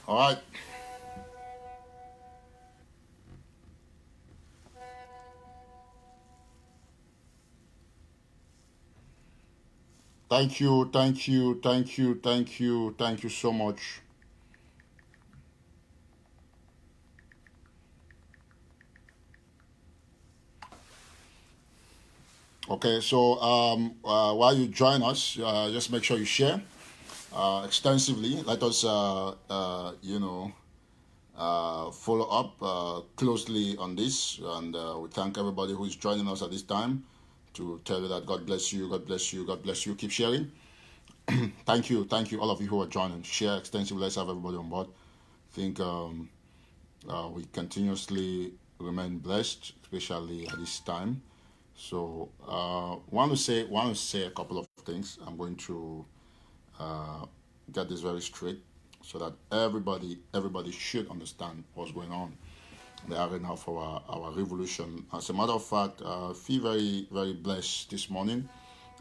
All right. Thank you, thank you, thank you, thank you, thank you so much. Okay, so while you join us, just make sure you share extensively. Let us, follow up closely on this, and we thank everybody who is joining us at this time to tell you that God bless you, God bless you, God bless you. Keep sharing. Thank you, all of you who are joining. Share extensively. Let's have everybody on board. I think we continuously remain blessed, especially at this time. So, want to say a couple of things. I'm going to get this very straight, so that everybody should understand what's going on in the arena for our revolution. As a matter of fact, I feel very very blessed this morning.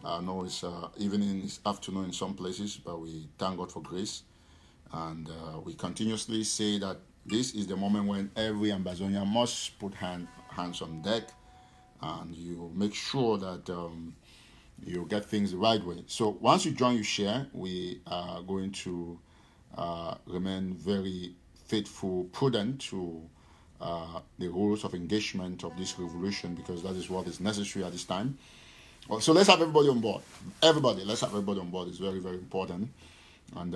I know it's evening, it's afternoon in some places, but we thank God for grace, and we continuously say that this is the moment when every Ambazonian must put hands on deck, and you make sure that you get things the right way. So once you join, you share. We are going to remain very faithful, prudent to the rules of engagement of this revolution, because that is what is necessary at this time. So let's have everybody on board. Let's have everybody on board. It's very very important, and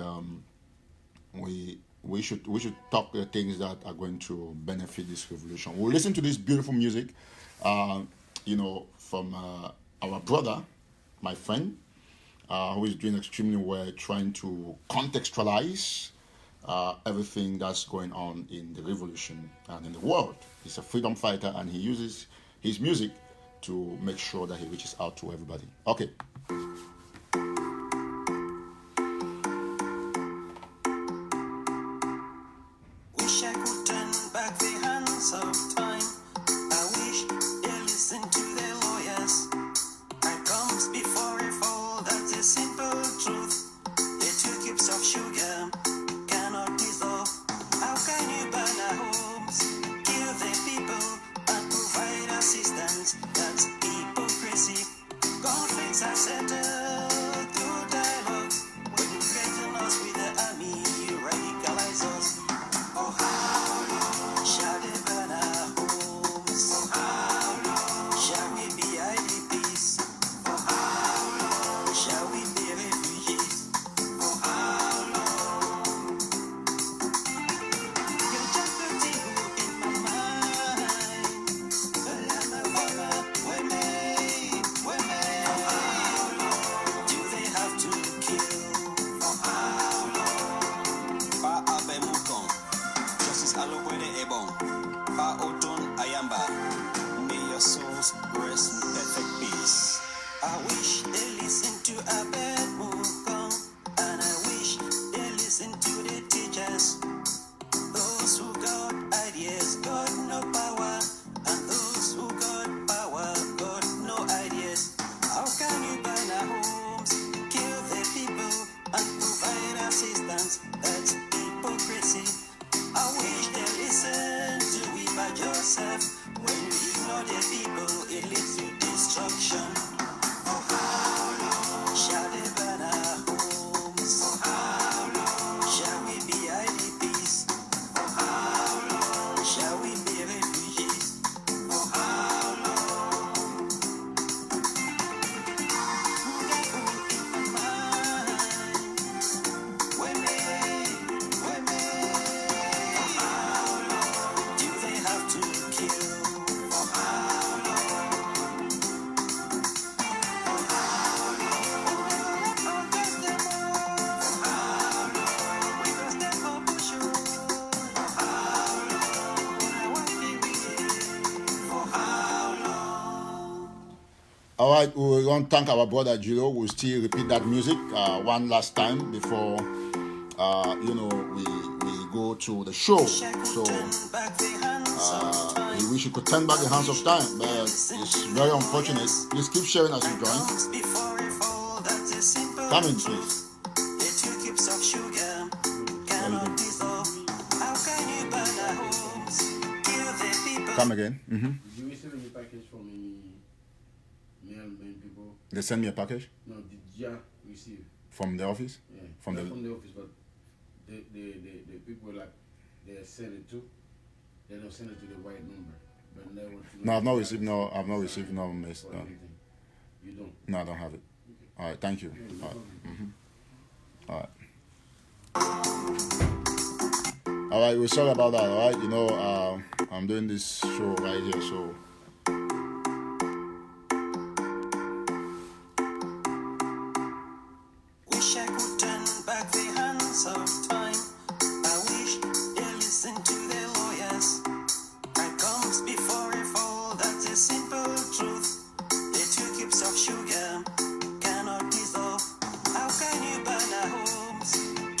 we should talk the things that are going to benefit this revolution. We'll listen to this beautiful music, uh, from our brother, my friend, who is doing extremely well, trying to contextualize everything that's going on in the revolution and in the world. He's a freedom fighter, and he uses his music to make sure that he reaches out to everybody. Okay. Wish I could turn back the hands of time. I wish they listened to their lawyers. I comes before a fall, that's a simple truth. The 2 cups of sugar cannot dissolve. How can you burn our homes, kill the people, and provide assistance? That's hypocrisy. Conflicts are settled through dialogue. When you threaten us with the army, you radicalize us. For how long shall they burn our homes? For how long shall we be IDPs? For how long shall we be refugees? For how long? You're just putting in my mind. The land of Allah, women. For how long do they have to kill? For how long? Pa abe mukong, justice alowele ebon. Pa oton ayamba, may your souls rest in perfect peace. I wish they listen to Abed Mukong, and I wish they listen to the teachers. Those who got ideas got no power, and those who got power got no ideas. How can you burn our homes, kill the people, and provide assistance? That's hypocrisy. I wish they listen to Iba Joseph. When you ignore the people, it leads to destruction. For how long shall they burn our homes? For how long shall we be IDPs? For how long shall we be refugees? For how long? Get in my mind. Women. For how long do they have to kill? For how long? For how long? Because them all push you. For how long? I want to be with you. For how long? All right, we want to thank our brother Jiro. We'll still repeat that music one last time before we go to the show. So we wish you could turn back the hands of time, but it's very unfortunate. Please keep sharing as you join. Come in, please. The 2 cups of sugar cannot dissolve. Come again. Did you receive any package from any mailman people? They send me a package No, did you receive? from the office. Yeah. From Not the- from the office, but the people like they send it to. They don't send it to the right number. But they want to No, know I've not if received. you No, have I've not received no mail. or No, anything. You don't. no, I don't have it. All right, thank you. Yeah, no All right. problem. All right. All right, we're sorry about that. All right, you know, I'm doing this show right here, so. Wish I could turn back the hands of time. I wish they listened to their lawyers. Pride comes before a fall, that's a simple truth. The 2 cubes of sugar cannot dissolve. How can you burn our homes,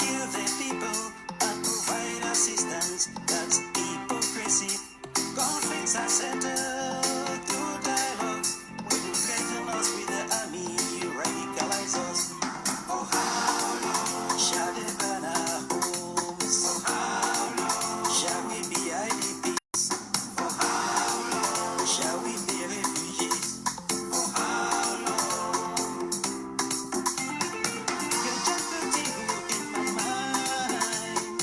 kill the people, and provide assistance? That's hypocrisy. Conflicts are settled through dialogue. When you threaten us with the army, you radicalize us. For how long shall they burn our homes? For how long shall we be IDPs? For how long shall we be refugees? For how long? You're just putting hope in my mind.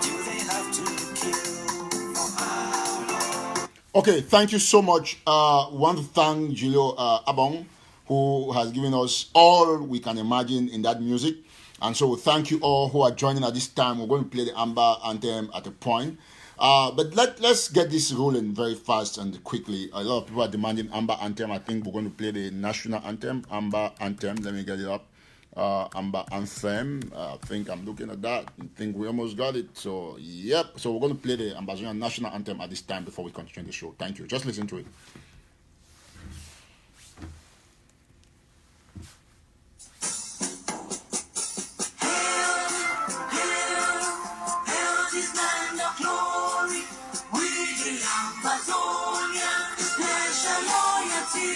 Do they have to kill? For how long? Okay, thank you so much. We want to thank Julio Abong, who has given us all we can imagine in that music. And so thank you all who are joining at this time. We're going to play the Amber Anthem at a point. But let's get this rolling very fast and quickly. A lot of people are demanding Amber Anthem. I think we're going to play the national anthem, Amber Anthem. Let me get it up. Amber Anthem. I think I'm looking at that. I think we almost got it. So, yep. So, we're going to play the Ambazonian national anthem at this time before we continue the show. Thank you. Just listen to it. Hail this land of glory, we the Amazonian, nation loyalty.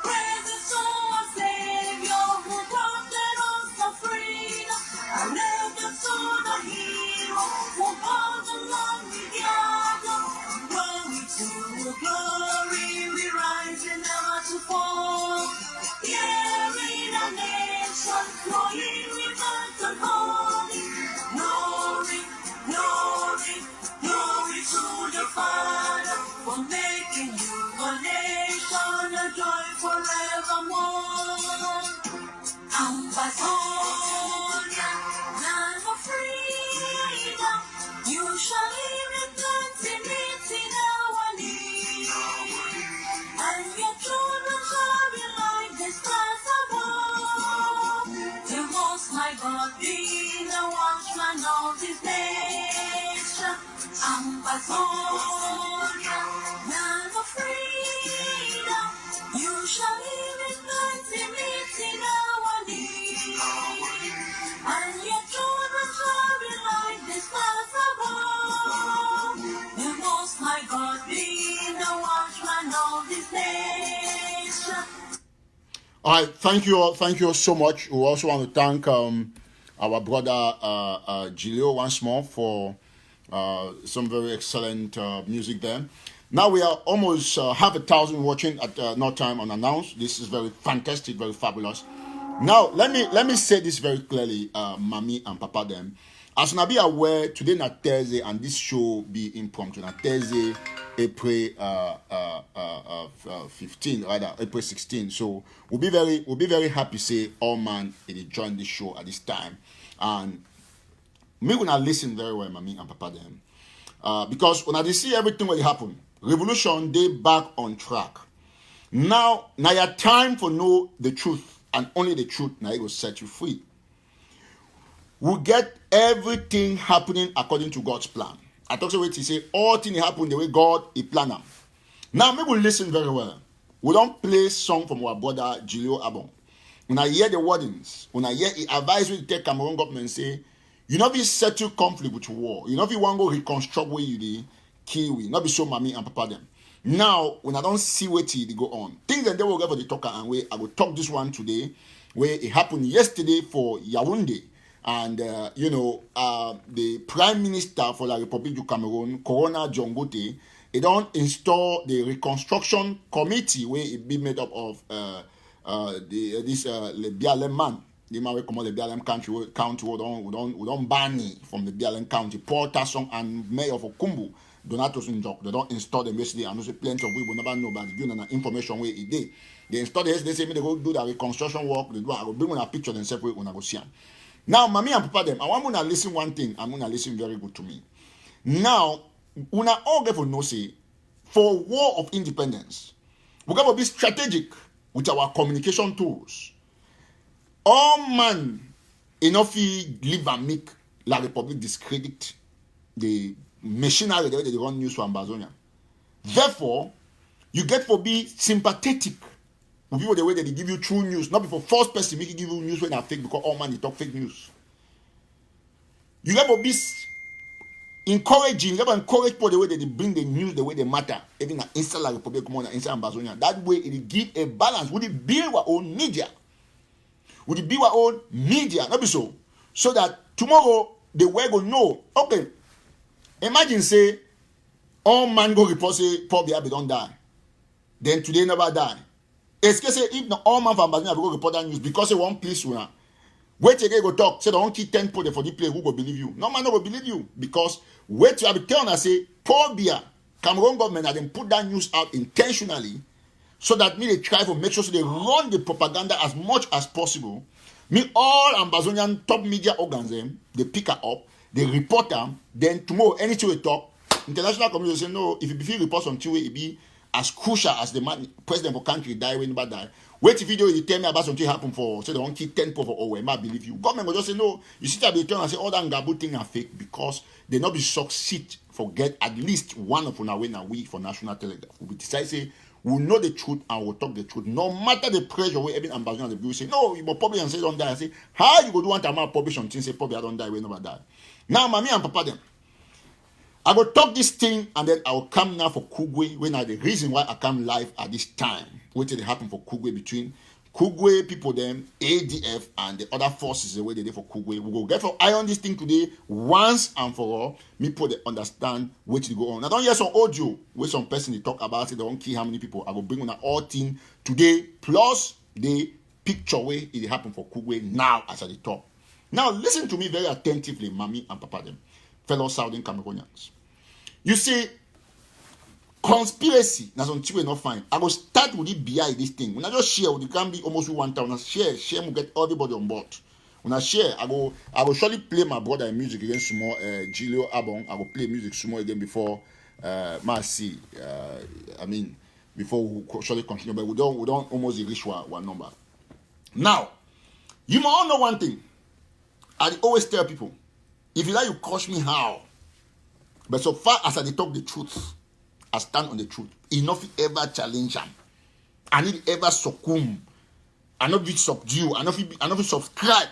Praises to our Savior who granted us the freedom, and never to the hero who brought the land together. Glory to glory, we rise and never to fall. Yeah, in a nation, flowing rivers and holy. Glory, glory, glory to the Father for making you a nation, a joy forevermore. Ambazonia, land of freedom, you shall live in plenty in our need, and your children shall be like the stars above. The Most High God be the watchman of this nation. Ambazonia, land of freedom, you shall live in plenty in our need, and your children shall be like the stars above. The Most High God be the watchman of this nation. All right, thank you all so much. We also want to thank our brother Julio once more for some very excellent music there. Now we are almost 1,000 watching at no time unannounced. This is very fantastic, very fabulous. Now let me say this very clearly, Mommy and Papa them. As you be aware, today na Thursday and this show be impromptu na Thursday, April 15, rather April 16. So we'll be very happy say all man they join this show at this time. And me gonna listen very well, Mommy and Papa them. Because when I see everything will happen, revolution they back on track. Now your time for know the truth and only the truth now it will set you free. We get everything happening according to God's plan. I talk about he say all things happen the way God he plan them. Now maybe we listen very well. We don't play song from our brother Julio Abong. When I hear the wordings, when I hear the advice we take Cameroon government say, you know, be settle conflict with war. You know, if you want to go reconstruct where you dey kill we, not be so Mommy and Papa them. Now, when I don't see what they go on, things that they will get for the talker and way I will talk this one today, where it happened yesterday for Yaoundé. And, the Prime Minister for the Republic of Cameroon, Corona Jongote, he don't install the reconstruction committee where it be made up of the Biya man. The man we come out the Biya county we don't ban from the Biya county. Paul Tasson and Mayor of Okumbu, Donato Sunjok, they don't install them yesterday. And also plenty of people never know about the information where it did. They install this, they say me they go do the reconstruction work, they do I go bring on a picture and separate when I go see them. Now, mommy and papa them, I want to listen one thing, I'm gonna listen very good to me. Now, una all get for no say, for war of independence, we got to be strategic with our communication tools. All man enough live and make La Republic discredit the machinery the way they run news for Ambazonia. Therefore, you get to be sympathetic with people the way that they give you true news, not before first person make you give you news when they fake because all man they talk fake news. You get to be encouraging, you have to encourage people the way that they bring the news, the way they matter, even inside La Republic, come on, inside Ambazonia. That way it will give a balance. Would it build our own media? Would it be our own media? Not be so. So that tomorrow the world will know. Okay. Imagine say all man go report say Paul Biya don't die. Then today never die. It's say if not all man from Ambazonia go report that news because they won't please you now. Wait again go talk. Say don't keep 10 people for the play who go believe you. No man no go believe you because wait you have to tell and say Paul Biya, Cameroon government had them put that news out intentionally. So that me they try to make sure so they run the propaganda as much as possible. Me all Ambazonian top media organs them, they pick her up, they report them, then tomorrow anything we talk, international community say no, if you report something it be as crucial as the man president of country die when nobody die. Wait if video you tell me about something happen for say they won't keep 10 people for oh, I might believe you. Government will just say no, you sit there be turn and say all that Ngabu thing are fake because they not be succeed forget at least one of una when we for National Telegraph. We decide say we know the truth and we'll talk the truth. No matter the pressure where every ambassador will say, no, you will probably and say don't die. I say, how you go do one time publish on things say probably I don't die, we never die. Now, mommy and papa them. I will talk this thing and then I will come now for Kugwe when I the reason why I come live at this time. What did happen for Kugwe between Kugwe people them, ADF and the other forces the way they did for Kugwe. We go get for iron this thing today once and for all. Me people they understand what to go on. I don't hear some audio where some person they talk about it, they don't care how many people. I will bring on all thing today plus the picture where it happened for Kugwe now as at the top. Now listen to me very attentively, mommy and papa them, fellow Southern Cameroonians. You see, conspiracy, that's on two not fine. I will start with it Biya this thing. When I just share, it can be almost 1,000. Share, we get everybody on board. When I share, I will surely play my brother music against some more Gilio Abong. I will play music some more again before Marcy. Before we surely continue, but we don't almost reach one number. Now, you must all know one thing. I always tell people, if you like, you coach me how. But so far as I talk the truth, I stand on the truth. Enough ever challenge them. I need ever succumb. I not be subdue. I not be subscribe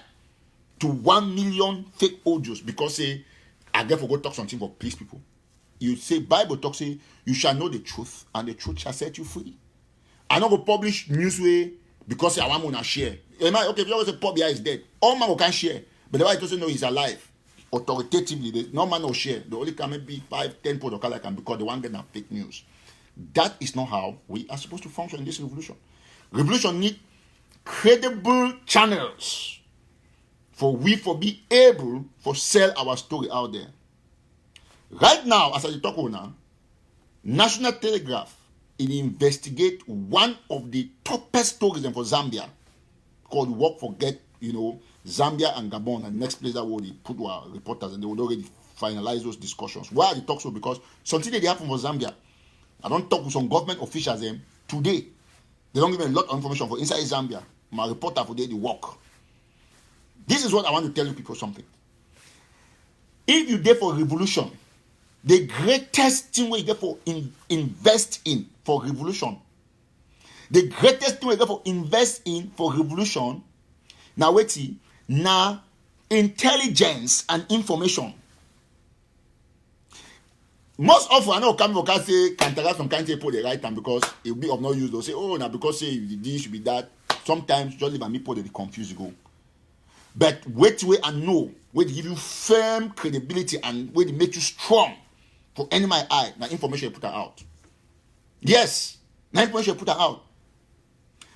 to 1 million fake audios because I get for go talk something for please people. You say Bible talk say you shall know the truth and the truth shall set you free. I not go publish news way because I want to share. Okay, if you always say Paul Biya is dead, all man can share. But the way it doesn't know he's alive. Authoritatively, no man no share. The only can be 5, 10 people can because they want to get fake news. That is not how we are supposed to function in this revolution. Revolution need credible channels for we for be able for sell our story out there. Right now, as I talk now, National Telegraph it investigate one of the toppest stories for Zambia called Work Forget, Zambia and Gabon, and the next place that would put our reporters and they would already finalize those discussions. Why they talk so? Because something that happen for Zambia. I don't talk with some government officials today. They don't give me a lot of information for inside Zambia. My reporter for the work. This is what I want to tell you people something. If you there for revolution, the greatest thing we there for invest in for revolution. The greatest thing we there for invest in for revolution. Now wait now intelligence and information. Most often I know come say Cantara from can't put the right time because it will be of no use. They'll say, oh now because say you did this, you be that. Sometimes just leave me put the confuse go. But wait and know, wait give you firm credibility and wait make you strong for any my eye. Now information you put her out. Yes, now information you put her out.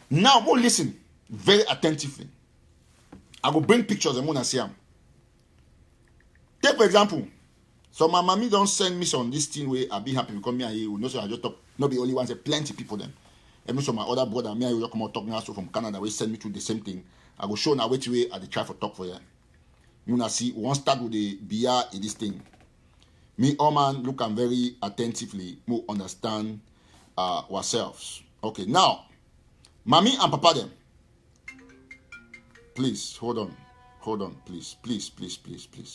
Now more listen very attentively. I will bring pictures and more see them. Take for example, so my mommy don't send me some this thing where I be happy because me and you know so I just talk. Not be only one, say plenty people them. And so my other brother, me and you come out talk now so from Canada, we send me to the same thing. I go show now which way I try for talk for you. You know see one start with the Biya in this thing. Me all man look and very attentively more understand ourselves. Okay, now mommy and papa them. Please hold on, please.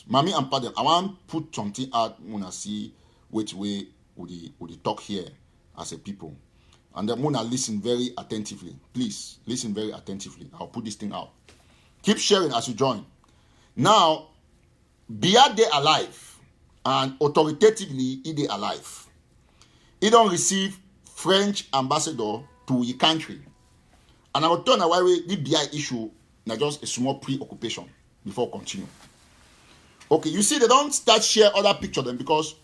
Mommy and papa them. I want put something out when I see which way would the talk here as a people. And then Mona listen very attentively. Please listen very attentively. I'll put this thing out. Keep sharing as you join. Now, Biya they alive, and authoritatively he they alive. He don't receive French ambassador to your country. And I will turn away the Biya issue now just a small preoccupation before continue. Okay, you see they don't start share other picture them because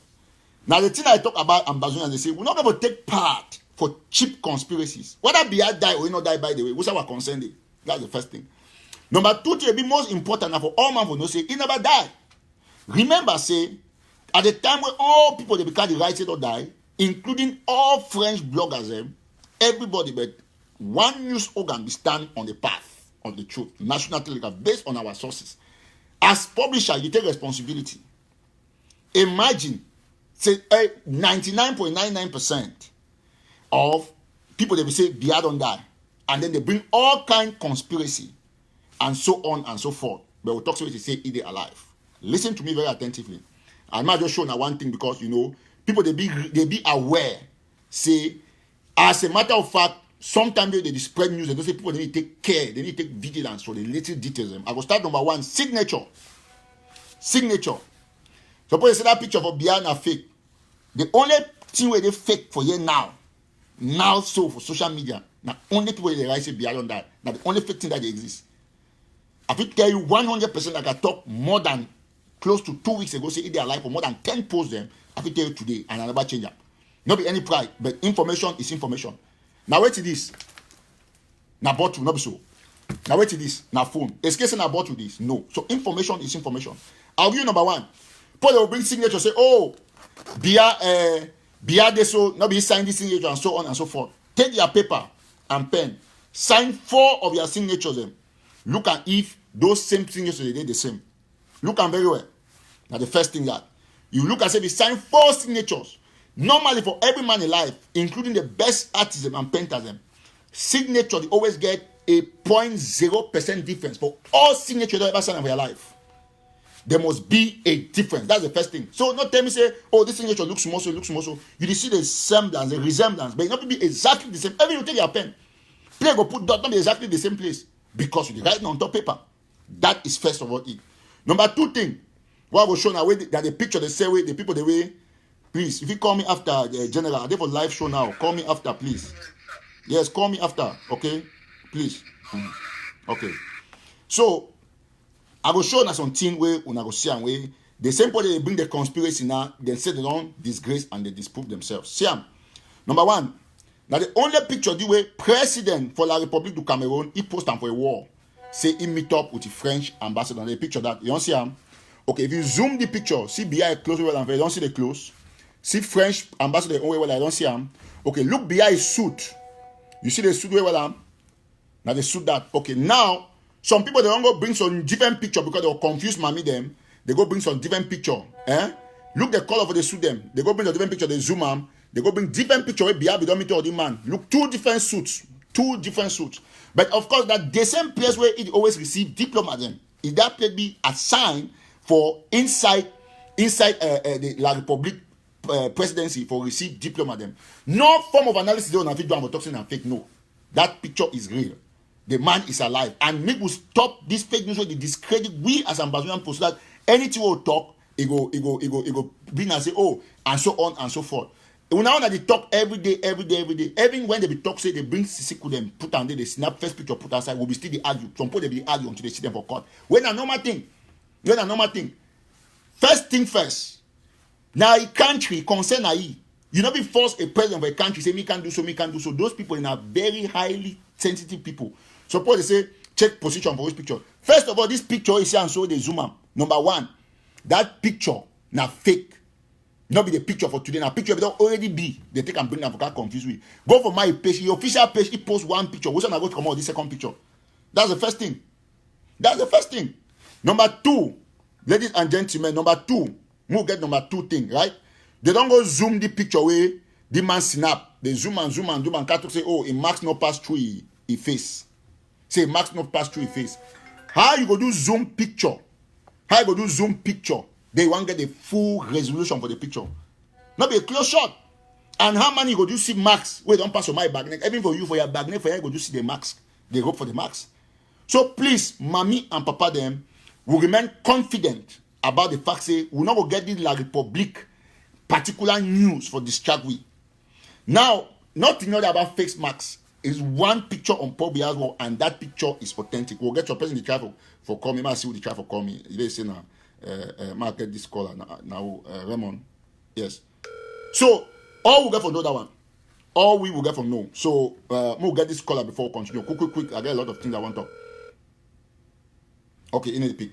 now the thing I talk about Ambazonians, they say we're not going to take part for cheap conspiracies. Whether Biya die or he not die, by the way, what's our concern? That's the first thing. Number two, to be most important for all man for no say he never died. Remember, say at the time when all people they become the right side or die, including all French bloggers, everybody but one news organ be stand on the path of the truth, national telegraph, based on our sources. As publisher, you take responsibility. Imagine, say 99.99% of people they will say Biya don't die, and then they bring all kind conspiracy and so on and so forth. But we'll talk to you to say he they alive. Listen to me very attentively. I might just show now one thing because you know people they be aware. Say as a matter of fact, sometimes they spread news and they say people they need to take care, they need to take vigilance for the little details. I will start number one, signature. Suppose you see that picture for Biya na fake. The only thing where they fake for you now so for social media, now only people they write say Biya don't die. Now the only fake thing that they exist. I will tell you 100% like I talk more than close to 2 weeks ago, say if they are alive for more than 10 posts them, I will tell you today and I never change up. Not be any pride, but information is information. Now wait to this. Now bottle, not be so. Now wait to this. Now phone. Excuse now bottle this. No. So information is information. I'll give you number one. Paul will bring signature, say, oh, Biya de so, not be sign this signature and so on and so forth. Take your paper and pen. Sign 4 of your signatures. Look at if those same signatures they did the same. Look at very well. Now the first thing that you look and say, we sign 4 signatures. Normally for every man in life, including the best artists and painters, signature they always get a 0.0% difference for all signatures you ever sign in your life. There must be a difference. That's the first thing. So not tell me say, oh, this signature looks small, so it looks small, so you see the semblance, the resemblance, but it not be exactly the same. Every you take your pen, play go put dot, not be exactly the same place because you write on top paper. That is first of all it. Number 2 thing, what I will show now that the picture they say way the people the way. Please, if you call me after general, I for live show now. Call me after, please. Yes, call me after. Okay, please. Okay. So I will show now something where una go see and way the same people they bring the conspiracy now. Then say they don't disgrace and they disprove themselves. See am. Number 1. Now the only picture the way president for La République du Cameroon he post am for a war. Say he meet up with the French ambassador. The picture that you don't see am. Okay, if you zoom the picture, see Biya close well and you don't see the close. See French ambassador only well I don't see him. Okay, look Biya his suit. You see the suit well am. Now the suit that. Okay, now some people they don't go bring some different picture because they will confuse mommy them. They go bring some different picture. Look the color of the suit them. They go bring a different picture. They zoom am. They go bring different picture where Biya be don't meet all the man. Look 2 different suits. 2 different suits. But of course that the same place where it always receive diploma them. If that place be assigned for inside the La République presidency for receive diploma them. No form of analysis they don't do about toxin and fake. No, that picture is real. The man is alive, and make we stop this fake news where they discredit we as Ambazonian post that anything we talk, it go bring and say oh and so on and so forth. Now that they talk every day. Even when they be talk, say they bring Sisiku them, put on there, they snap first picture, put outside, will be still they argue. Some people they be argue until they see them for court. When a normal thing. First thing first. Now a country concern I. You not be forced a president of a country say me can do so. Those people in a very highly sensitive people. Suppose they say check position for this picture. First of all, this picture is here and so they zoom up. Number one, that picture na fake. Not be the picture for today. Now picture will already be. They take and bring them for that confused way. Go for my page. Your official page, it posts one picture. Which one I go to come out this second picture? That's the first thing. Number two, ladies and gentlemen, we'll get number two thing, right? They don't go zoom the picture way, the man snap. They zoom and can't say, oh, it marks not pass through his face. Say marks not pass through his face. How you go do zoom picture? They want to get the full resolution for the picture. Not be a close shot. And how many go do see marks? Wait, don't pass on my bag neck. Even for you, for your bag neck, for you, go do see the marks. They hope for the marks. So please, mommy and papa them will remain confident about the fact say we not go get this La Republic particular news for distract we. Now, not to know about fake marks is one picture on Paul Biya's wall, and that picture is authentic. We'll get your person in the chat for call me. I see what the chat for call me. They say now, market this caller now, Raymond. Yes. So all we get from know that one. All we will get from no. So we'll get this caller before we continue. Quick. I get a lot of things I want to talk. Okay, in the pick.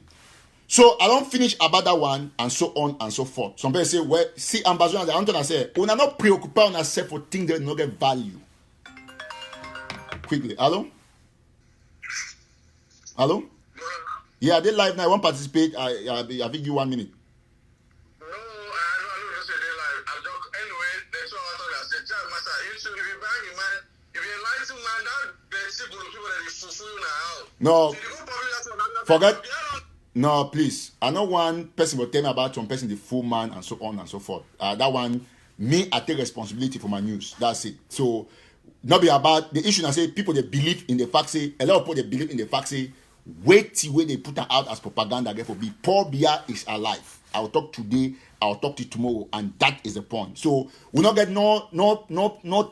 So I don't finish about that one and so on and so forth. Some people say, well, see, ambassador, I want to say, we are not preoccupied on ourselves for things that don't get value. Quickly, hello? Yeah, they live now. I won't participate. I think you 1 minute. No, I don't say they live. I just anyway. That's all I thought. I said, "Child, master, if you bang man, if you enlighten man, that there's people that is fulfilling now." No, forget. No, please. I know one person will tell me about some person, the full man, and so on and so forth. That one, me, I take responsibility for my news. That's it. So, not be about the issue. I say people they believe in the fact. Say a lot of people they believe in the fact. Say wait till when they put her out as propaganda. Therefore, be Paul Biya is alive. I will talk today. I will talk to you tomorrow, and that is the point. So we not get no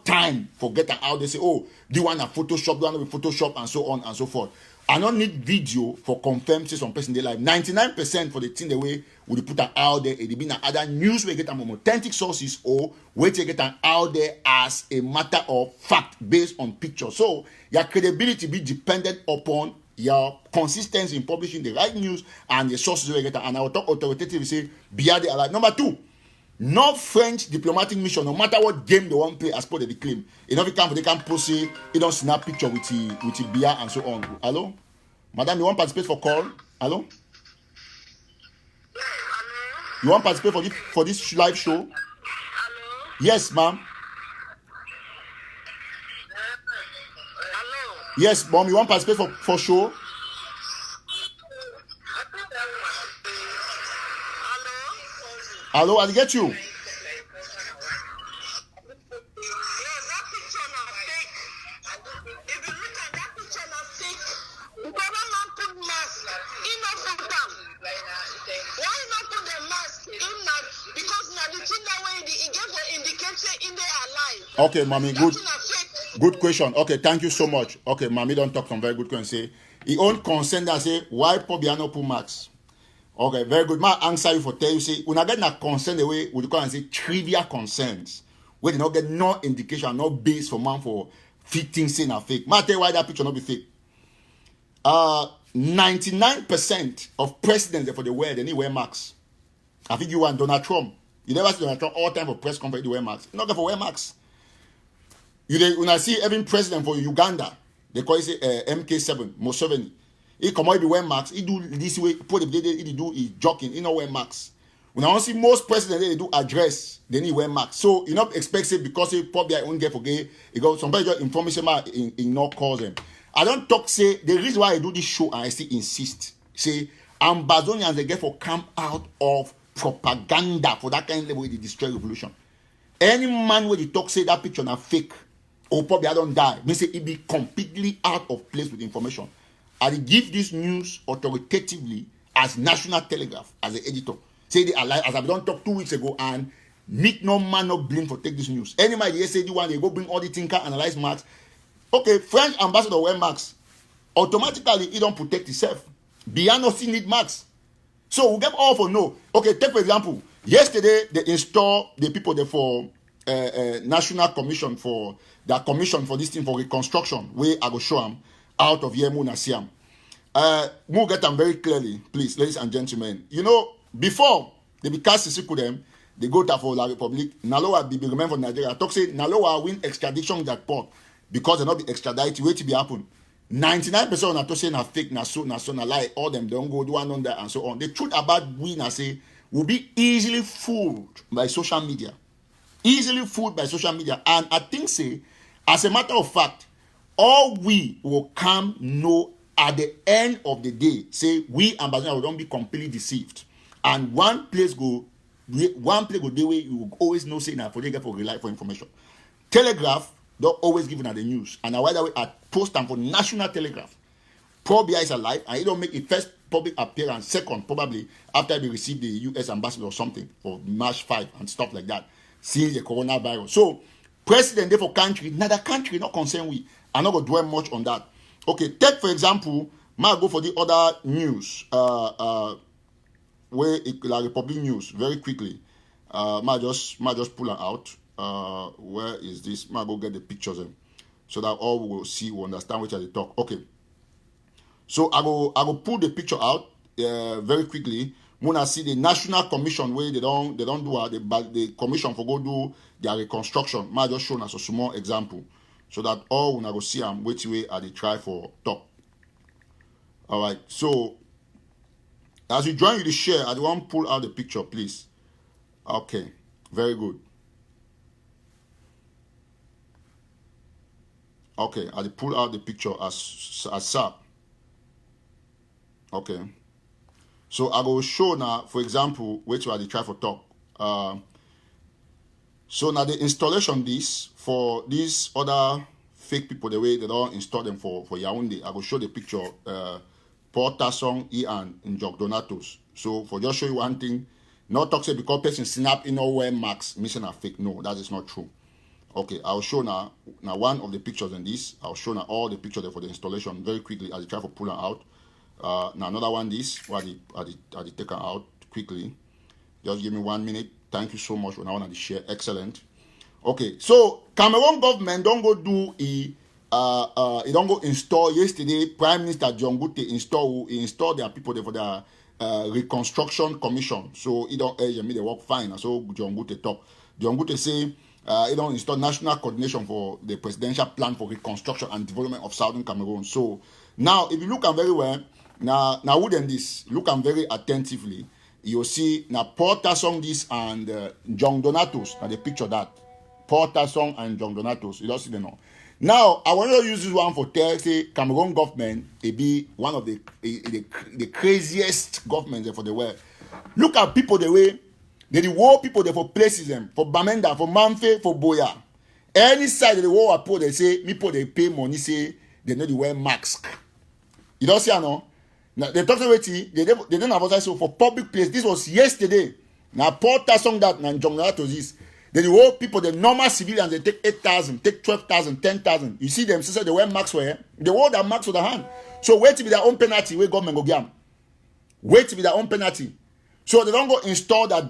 time for getting out. They say, oh, do you want a Photoshop? Do you want to be Photoshop, and so on and so forth. I don't need video for confirm say some person they like 99% for the thing the way would put that out there. It be other news we get them from authentic sources or wait to get them out there as a matter of fact based on pictures. So your credibility be dependent upon your consistency in publishing the right news and the sources we get. And I will talk authoritatively say Biya they alive. Number two, no French diplomatic mission, no matter what game they want to play as per the claim. In every camp they can post it, you don't snap picture with the Biya and so on. Hello? Madam, you want to participate for call? Hello? You want to participate for this live show? Hello? Yes, ma'am. Hello? Yes, mom, you want to participate for show? Hello, I get you. Yes, that picture now fake. If you look at that picture now fake, whoever man put mask, he not put them. Why not put the mask in that? Because now the thing that way it gave an indication in their alive. Okay, mommy, good question. Okay, thank you so much. Okay, mommy don't talk some very good question. Say he own consent that say why Paul Biya no put mask. Okay, very good. My answer you for tell you say when I get that concern the way we call and say trivial concerns where they not get no indication, no base for man for fitting saying a fake. Ma tell you why that picture not be fake. 99% of presidents for the world they need wear masks. I think you want Donald Trump. You never see Donald Trump all time for press conference to wear masks. Not for wear masks. When I see every president for Uganda, they call it MK7, Museveni. He come out, he wear masks. He do this way. Put the he do he joking. He not wear masks. When I see most presidents they do address, then he wear masks. So you not expect it because he probably won't get forget. He go somebody just information in no cause him. I don't talk say the reason why I do this show and I still insist. Say Ambazonians they get for come out of propaganda for that kind of level they destroy revolution. Any man where they talk say that picture na fake or probably I don't die. Me say it be completely out of place with information. I give this news authoritatively as National Telegraph, as the editor. Say they alive, as I've done talk 2 weeks ago, and Meet no man no blame for take this news. Any man they say the one they go bring all the thinker analyze marks. Okay, French ambassador wear marks. Automatically he don't protect himself. Biya no still need marks. So we get all for no. Okay, take for example, yesterday they install the people there for National Commission for that commission for this thing for reconstruction. Where I go show them out of here Muna Siam. We'll get them very clearly, please, ladies and gentlemen. You know, before they be cast them, they go to for La Republic. Naloa be remember for Nigeria. Talk say Naloa win extradition that port because they not be extradited. Wait to be happen. 99% on to say na fake, na lie. All them don't go do one on that and so on. The truth about we na say will be easily fooled by social media, and I think say as a matter of fact, all we will come know at the end of the day. Say we ambassador will don't be completely deceived, and one place go the way you will always know say na for they get for rely for information. Telegraph don't always give at the news, and why that way I post them for National Telegraph. Biya is alive, and he don't make a first public appearance, second probably after they receive the U.S. ambassador or something for March 5 and stuff like that, since the coronavirus. So president there for country, another country not concerned with. I'm not gonna dwell much on that. Okay, take for example, might go for the other news, where La Republic news very quickly. Might just pull it out. Where is this? Might go get the pictures in, so that all we will see, we understand which are the talk. Okay. So I go pull the picture out very quickly. When I see the National Commission where they don't do the commission for go do their reconstruction. Might just show us a small example, so that all when I go see them which way are they try for talk. All right. So as you join you the share, I want to pull out the picture, please. Okay. Very good. Okay, I pull out the picture as SAP. Okay. So I will show now, for example, which are the try for talk. So now the installation this for these other fake people, the way they don't install them for Yaoundé. I will show the picture Porta Song Ian in Jog Donatos. So for just show you one thing, not talk say because person snap in nowhere marks missing a fake. No, that is not true. Okay, I'll show now one of the pictures in this. I'll show now all the pictures there for the installation very quickly as I try to pull them out. Now another one this where I take them out quickly. Just give me 1 minute. Thank you so much when I want to share. Excellent. Okay, so Cameroon government don't go do it don't go install. Yesterday Prime Minister John Gute install their people there for their reconstruction commission. So he don't urge me they work fine. So John Gute talk. John Gute say it don't install national coordination for the presidential plan for reconstruction and development of Southern Cameroon. So now, if you look at very well, now wouldn't this look at very attentively, you'll see now Porta Song this and John Donatos. Now the picture that Porta Song and John Donatos. You don't see them now. Now I want to use this one for tell say Cameroon government. It be one of the craziest governments for the world. Look at people the way. They the war people there for places them for Bamenda, for Manfe, for Boya. Any side of the war people they say people they pay money say they know they wear mask. You don't see no? Now they talk about it. They don't have so for public place. This was yesterday. Now Porta Song that and John to this. They the war people the normal civilians they take 8,000, take 12,000, 10,000. You see them say they wear masks for here. They wear that mask for the hand. So wait to be their own penalty where government go get them. Wait to be their own penalty. So they don't go install that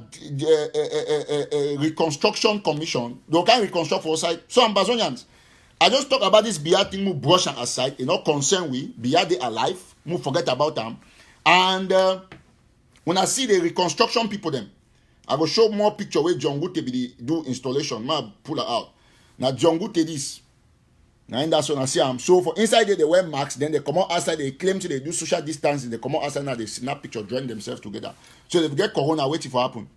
reconstruction commission. They can't reconstruct for side. So Ambazonians, I just talk about this Biya thing, move brush and aside, not concern we. Biya they alive, move forget about them. And when I see the reconstruction people them, I will show more picture where John Gute be do installation. I pull it out. Now John Gute this. Now in that one I see them. So for inside there they wear masks, then they come out outside, they claim to they do social distancing, they come out outside now they snap picture, join themselves together. So they get corona waiting for happen.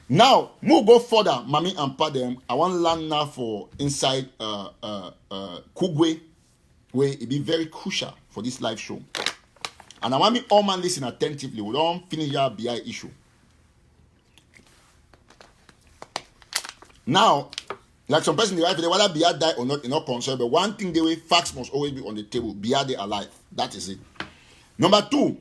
Now, move go further, mommy and pa them. I want land now for inside Kugwe, where it be very crucial for this live show. And I want me all man listen attentively. We don't finish our BI issue. Now, like some person, whether Biya die or not, not concerned. But one thing, the way facts must always be on the table. Biya they alive. That is it. Number two,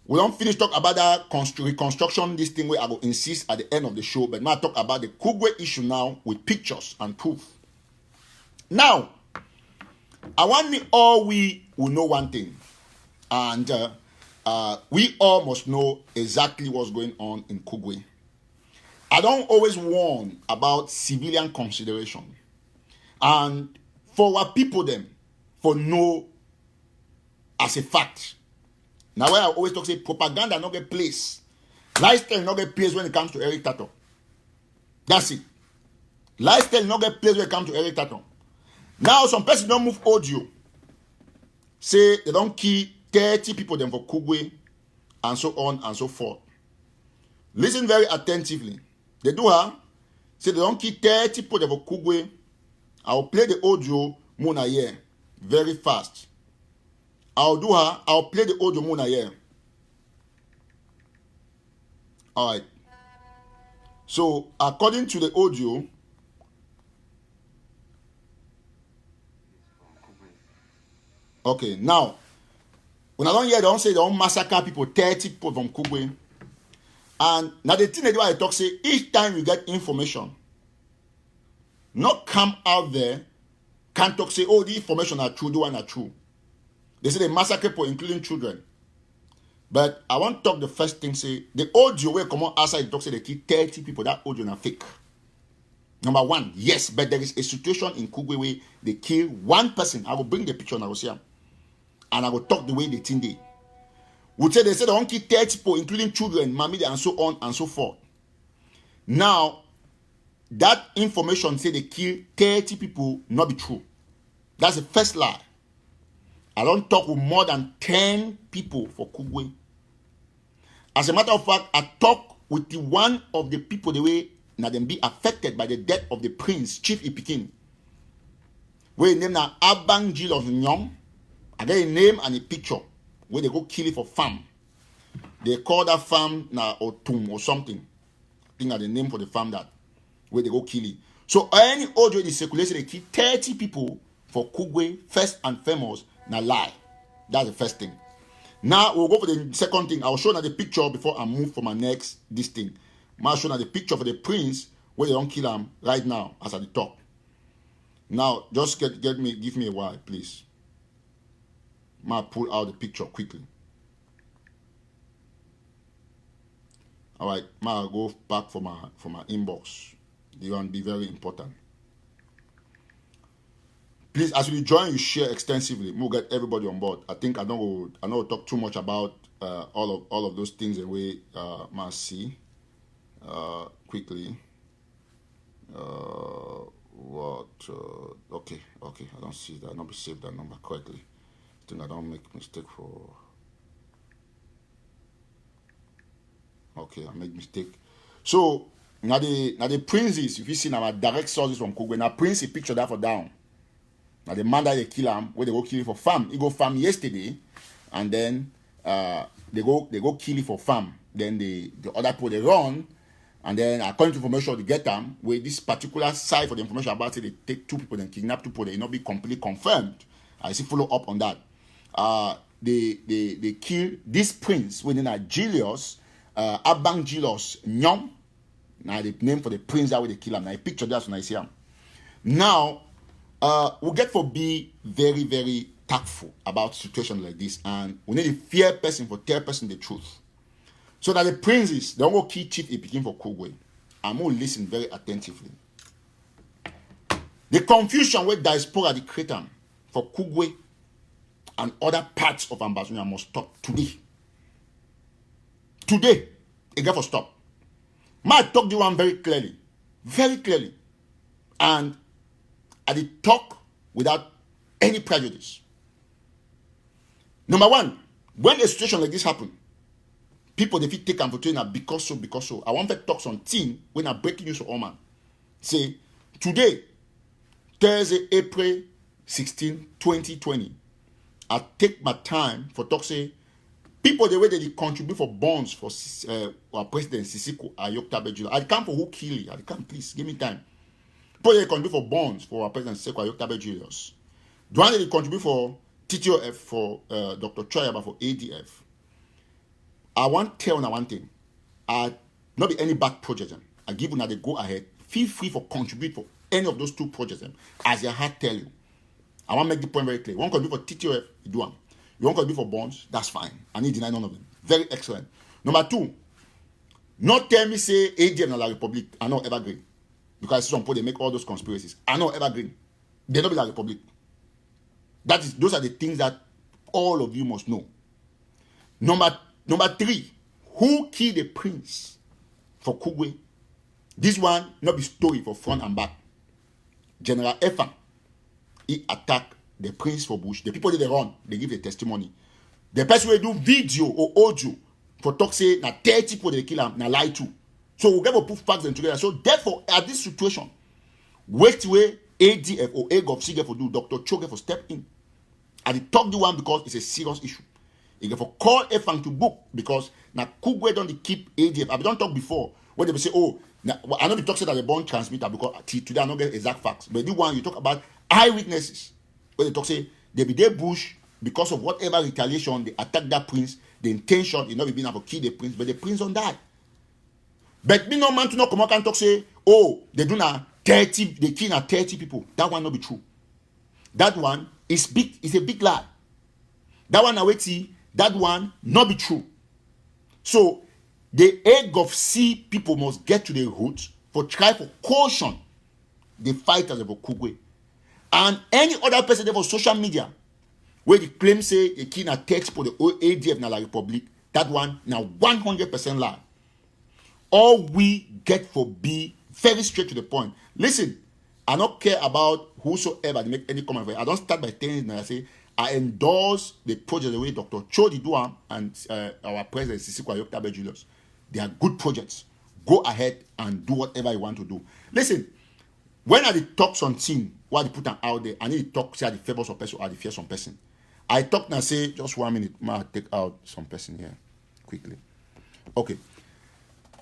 We don't finish talk about that reconstruction, this thing where I will insist at the end of the show, but now I talk about the Kugwe issue now with pictures and proof. Now, I want we will know one thing, and we all must know exactly what's going on in Kugwe. I don't always warn about civilian consideration, and for our people them, for know as a fact. Now, where I always talk, say propaganda not get place. Lifestyle not get place when it comes to Eric Tato. That's it. Lifestyle not get place when it comes to Eric Tato. Now, some person don't move audio. Say they don't kill 30 people them for Kugwe and so on and so forth. Listen very attentively. They do her. Say they don't kill 30 people them for Kugwe. I'll play the audio Mona here very fast. I'll play the audio Mona here. Alright. So according to the audio, okay, now when I don't hear, they don't say they don't massacre people, 30 people from Kugwe. And now the thing they do, I talk, say each time you get information, not come out there, can't talk, say, oh, the information are true, the one are true. They say they massacre people, including children. But I want to talk the first thing, say, the audio where come on outside, talk, say they kill 30 people, that audio are fake. Number one, yes, but there is a situation in Kugwe where they kill one person. I will bring the picture and I will see them. And I will talk the way they think they. Would say they said they don't kill 30 people, including children, mammy, and so on and so forth. Now, that information say they kill 30 people, not be true. That's the first lie. I don't talk with more than 10 people for Kugwe. As a matter of fact, I talk with the one of the people the way now them be affected by the death of the prince, Chief Ipikin. Where name now Abang Jilos Nyong. I get a name and a picture where they go kill it for farm. They call that farm now Otum or something. I think that's the name for the farm that where they go kill it. So any audio is circulation, they kill 30 people for Kugwe, first and foremost, now lie. That's the first thing. Now we'll go for the second thing. I'll show you the picture before I move for my next this thing. I'll show you the picture for the prince where they don't kill him right now as at the top. Now just give me a while, please. I'll pull out the picture quickly. All right, I'll go back for my inbox. They want to be very important. Please, as you join, you share extensively. We'll get everybody on board. I think I know talk too much about all of those things the way must see quickly. Okay. I don't see that. Not be saved that number correctly. I think I don't make mistake for. Okay, I make mistake. So now the princes, if you see now my direct sources from Kugwe, now prince he picture that for down. Now the man that they kill him, where they go kill him for farm. He go farm yesterday, and then they go kill him for farm. Then the other people they run, and then according to information they get them, where this particular side for the information about it, they take 2 people, then kidnap 2 people, they not be completely confirmed. I see follow up on that. They kill this prince within a Julius, Abang Julius Nyong. Now the name for the prince that way they kill him. Now I picture that when I see him. Now we get to be very, very tactful about situations like this, and we need to fear person for tell person the truth. So that the princes, they won't kill Chief Ipikin for Kugwe. I'm going to listen very attentively. The confusion with diaspora the creator for Kugwe and other parts of Ambazonia must stop today. Today, it got to stop. I talk the one very clearly, and I did talk without any prejudice. Number one, when a situation like this happen, people they fit take and for trainer because so. I want to talk something when I'm breaking news for all man. Say today, Thursday, April 16, 2020. I take my time for talk say people the way they contribute for bonds for our president Sisiko Ayokta Bejula. I come for who kill you. I come please give me time. People they contribute for bonds for our president Sisiko Ayokta Bejula. The one they contribute for TTOF for Dr. Choyaba for ADF. I want to tell you one thing. Not be any bad project. I give you now the go ahead. Feel free for contribute for any of those 2 projects as your heart tell you. I want to make the point very clear. You want to do for TTOF, you do them. You want to do for bonds, that's fine. I need deny none of them. Very excellent. Number 2, not tell me say ADF na la Republic. I know evergreen. Because some people they make all those conspiracies. I know evergreen. They don't be la Republic. Those are the things that all of you must know. Number 3, who killed the prince for Kugwe? This one not be story for front and back. General Effa, he attacked the prince for Bush. The people that they run, they give a testimony. The person will do video or audio for talk say na 30 people they kill him, na lie too. So we'll get to put facts together. So therefore, at this situation, wait way ADF or AGOF get for do Dr. Cho get for step in. And he talk the one because it's a serious issue. He get for call Efang to book because now Kugwe don't keep ADF. I don't talk before when they say, oh, now, I know the talk say that the born transmitter because today I don't get exact facts. But the one you talk about eyewitnesses. When they talk say they be there Bush because of whatever retaliation they attack that prince. The intention is not being able to kill the prince, but the prince don't die. But me no man to not come out and talk say, oh, they do na 30, they kill na 30 people. That one not be true. That one is big, is a big lie. That one away that one not be true. So the egg of C people must get to the root for try for caution the fighters of Kugwe. And any other person there for social media where they claim say they kill na text for the ADF na la Republic, that one now 100% lie. All we get for be very straight to the point. Listen, I don't care about whosoever they make any comment. I don't start by telling them I say I endorse the project the way Dr. Chodi Duam and our president Sisi Kwayok Tabe Julius. They are good projects. Go ahead and do whatever you want to do. Listen, when I talk something, what they put them out there, I need to talk say the favors of person or the fears some person. I talk now say just 1 minute. I take out some person here quickly. Okay.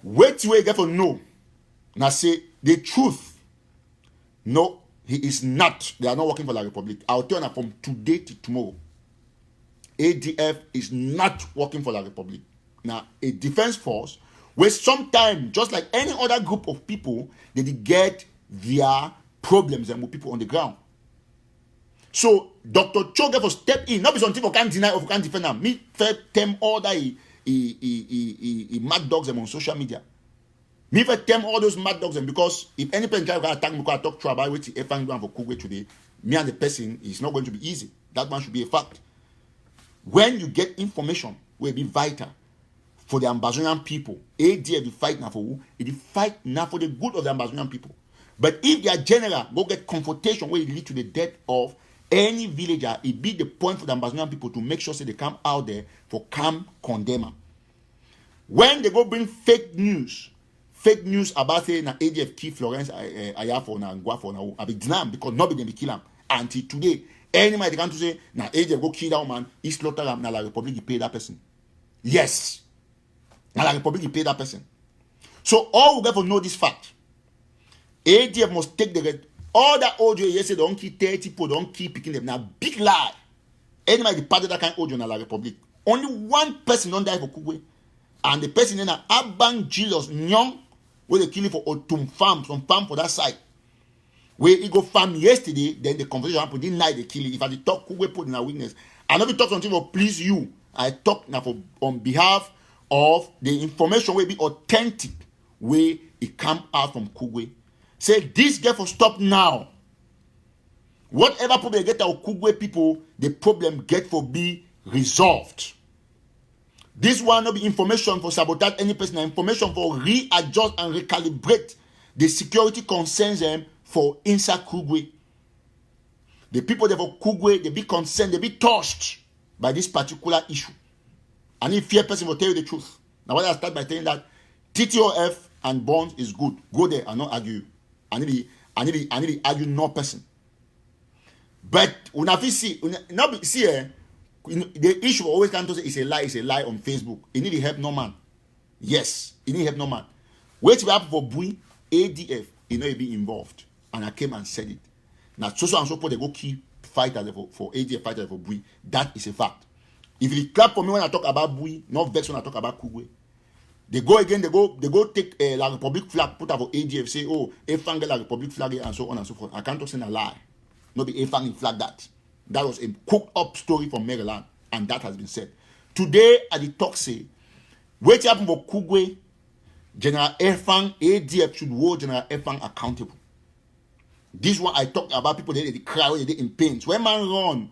Wait till you get to know. Now say the truth. No, he is not. They are not working for the Republic. I'll tell you from today to tomorrow. ADF is not working for the Republic. Now, a defense force where sometimes, just like any other group of people, they get their problems and with people on the ground. So, Dr. Cho get for step in. Not be something for can't deny or for can't defend them. Me fair them all that he mad dogs them on social media. Me fair them all those mad dogs them because if any person can attack me because I talk to about what if I'm going for Kugwe today, me and the person is not going to be easy. That one should be a fact. When you get information, will be vital for the Amazonian people. ADF will fight now for who? It will fight now for the good of the Amazonian people. But if their general go get confrontation where it lead to the death of any villager, it be the point for the Amazonian people to make sure say they come out there for come condemn. When they go bring fake news about say na ADF key Florence Ayafo na Nguafo na I be deny because nobody dem be kill am until today. Anybody they come to say na ADF go kill that woman, he slaughter am na la Republic pay that person. Yes, na la Republic pay that person. So all we get to know this fact. ADF must take the all that audio you say don't keep 30 people, don't keep picking them. Now big lie. Anybody part of that kind of audio in la Republic. Only one person don't die for Kugwe. And the person in Abang Julius Nyong, where they kill him for Otum farm, some farm for that side. Where he go farm yesterday, then the conversation happened, didn't lie, they kill him. If I did talk, Kugwe put in a witness. I never talk something for please you. I talk now for on behalf of the information will be authentic, where it come out from Kugwe. Say this get for stop now. Whatever problem get our Kugwe people, the problem get for be resolved. This one not be information for sabotage any person, information for readjust and recalibrate the security concerns them for inside Kugwe. The people there for Kugwe, they be concerned, they be touched by this particular issue. And if fear person will tell you the truth. Now when I start by telling that TTOF and bonds is good, go there and not argue. I need to argue no person. But when I see, the issue always come to say it's a lie on Facebook. You need to help no man. Yes, you need to help no man. Wait to happen for Bui, ADF, you know, be involved. And I came and said it. Now, so and so they go keep fighters for ADF fighters for Bui. That is a fact. If you clap for me when I talk about Bui, not vex when I talk about Kugwe. They go again, they go take La Republic flag, put up for ADF, say, oh, Efang get La Republic flag, and so on and so forth. I can't talk saying a lie. Not be Efang in flag that. That was a cooked up story from Maryland, and that has been said. Today, at the talk say, what happened for Kugwe, General Efang, ADF should hold General Efang accountable. This one I talked about people they cry, they in pains. When man run,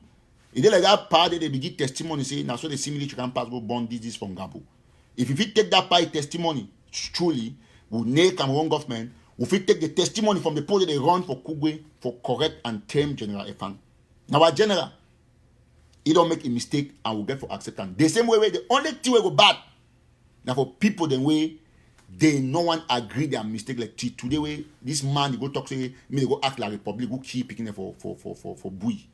if they like that part, they begin testimony, say, now so they see military can pass, go burn this from Gabo. If you take that part testimony, truly, will make Cameroon government, if we take the testimony from the people that they run for Kugwe for correct and tame General Efang. Now our general, he don't make a mistake and will get for acceptance. The same way, the only thing will go bad. Now for people the way they no one agree their mistake like today way this man they go talk say me they go act like Republic who keep picking them for Bui.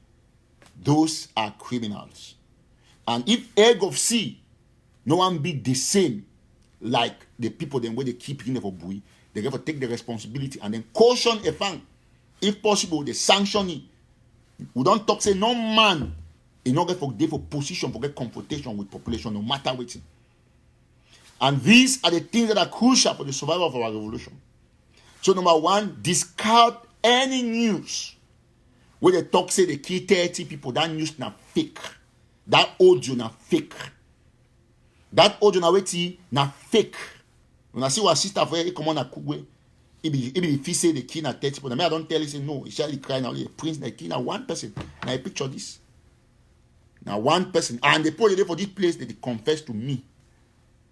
Those are criminals. And if egg of sea no one be the same like the people then where they keep picking them for Bui, they have to take the responsibility and then caution Efang. If possible, they sanction it. We don't talk say no man in order for get for position for get confrontation with population no matter what. And these are the things that are crucial for the survival of our revolution. So number one, discard any news where they talk say they kill 30 people. That news na fake. That audio na fake. That audio na fake. When I see what sister for he come on a Kugwe, he be say the kill na 30 people. I don't tell you say no. He shall cry now. The prince na kill na one person. Now I picture this. Now one person and they put it for this place that they confess to me.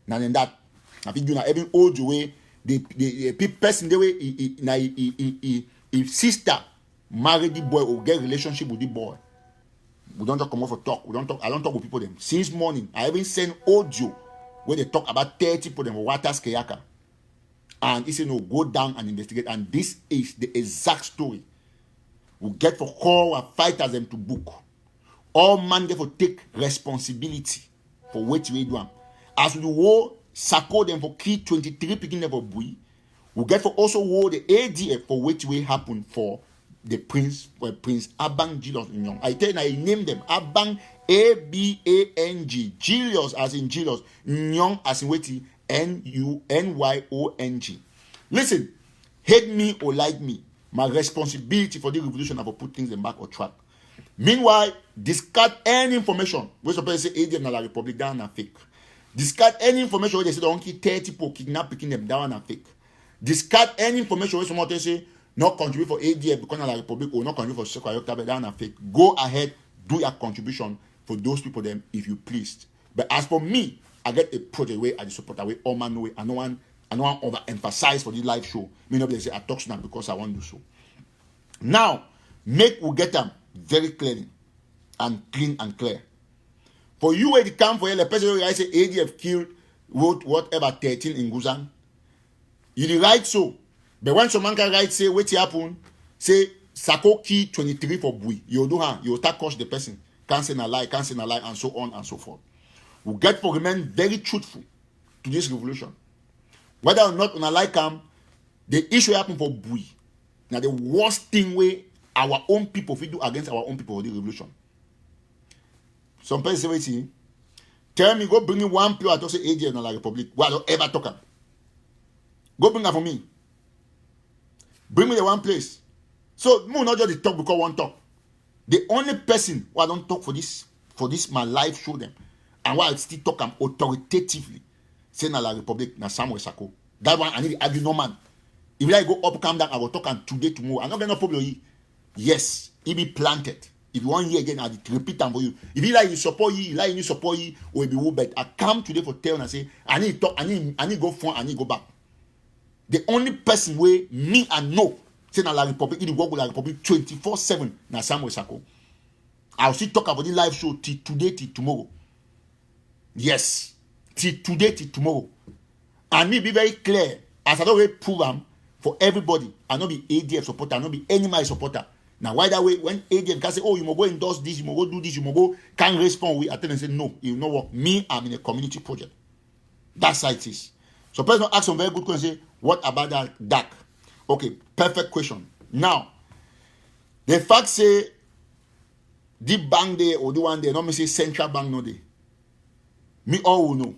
Now then that, I think you know even old way the person the way if sister marry the boy or get relationship with the boy, we don't talk come out for talk. We don't talk. I don't talk with people them since morning. I even send audio where they talk about 30 people them for Waters Kayaka, and he said no, go down and investigate. And this is the exact story. We get for call and fighters them to book. All man get for take responsibility for what we do. As we war Sako them for key 23 picking them for Bui, we get for also war the ADF for which will happen for the Prince Abang Julius Nyong. I tell you, I name them Abang Abang Julius as in Julius, Nyong as in waiting Nyong. Listen, hate me or like me, my responsibility for the revolution of put things in back or track. Meanwhile, discard any information. We suppose say ADF na la Republic down and fake. Discard any information where they say don't kill 30 people, kidnap picking them down and fake. Discard any information where someone say not contribute for ADF because of the Republic or not contribute for Sekwa down and fake. Go ahead, do your contribution for those people them if you pleased. But as for me, I get a project where I support away all man way. I don't want overemphasize for this live show. Me nobody say I talk now because I want to do so. Now, make we get them very clearly and clean and clear. For you where the camp for the person who I say ADF killed whatever 13 in Guzan, you the right so. But when someone can write say what happen, say Sako key 23 for Bui, you do you start coach the person, can't say a lie, and so on and so forth. We get for remain very truthful to this revolution. Whether or not on a like the issue happen for Bui. Now the worst thing where our own people we do against our own people for the revolution. Some person say, tell me, go bring me one player to say ADF in the Republic. Why don't ever talk him? Go bring her for me. Bring me the one place. So, no, not just the talk because one talk. The only person who I don't talk for this my life show them. And why I still talk them authoritatively. Say na la Republic, na Samuel Sako. That one, I need to argue no man. If I go up, come down, I will talk and today, tomorrow. I'm not going to problem. Yes, he be planted. If you want here again, I'll repeat them for you. If you like you support you support you, or it be who bet. I come today for tell and say, I need to talk, I need go front, I need go back. The only person where me and know, say na la Republic, it work with la Republic 24/7 na Samuel Sako. I'll still talk about the live show till today, till tomorrow. Yes, till today, till tomorrow. And me be very clear, as I don't really prove them for everybody. I not be ADF supporter, I not be any my supporter. Now, why that way? When ADF can say, oh, you must go endorse this, you must go do this, you must go, can't respond. We attend and say, no, you know what? Me, I'm in a community project. That's how it is. So, person ask some very good question. Say, what about that DAC? Okay, perfect question. Now, the fact say, the bank there or the one there, not me say central bank no day. Me all will know.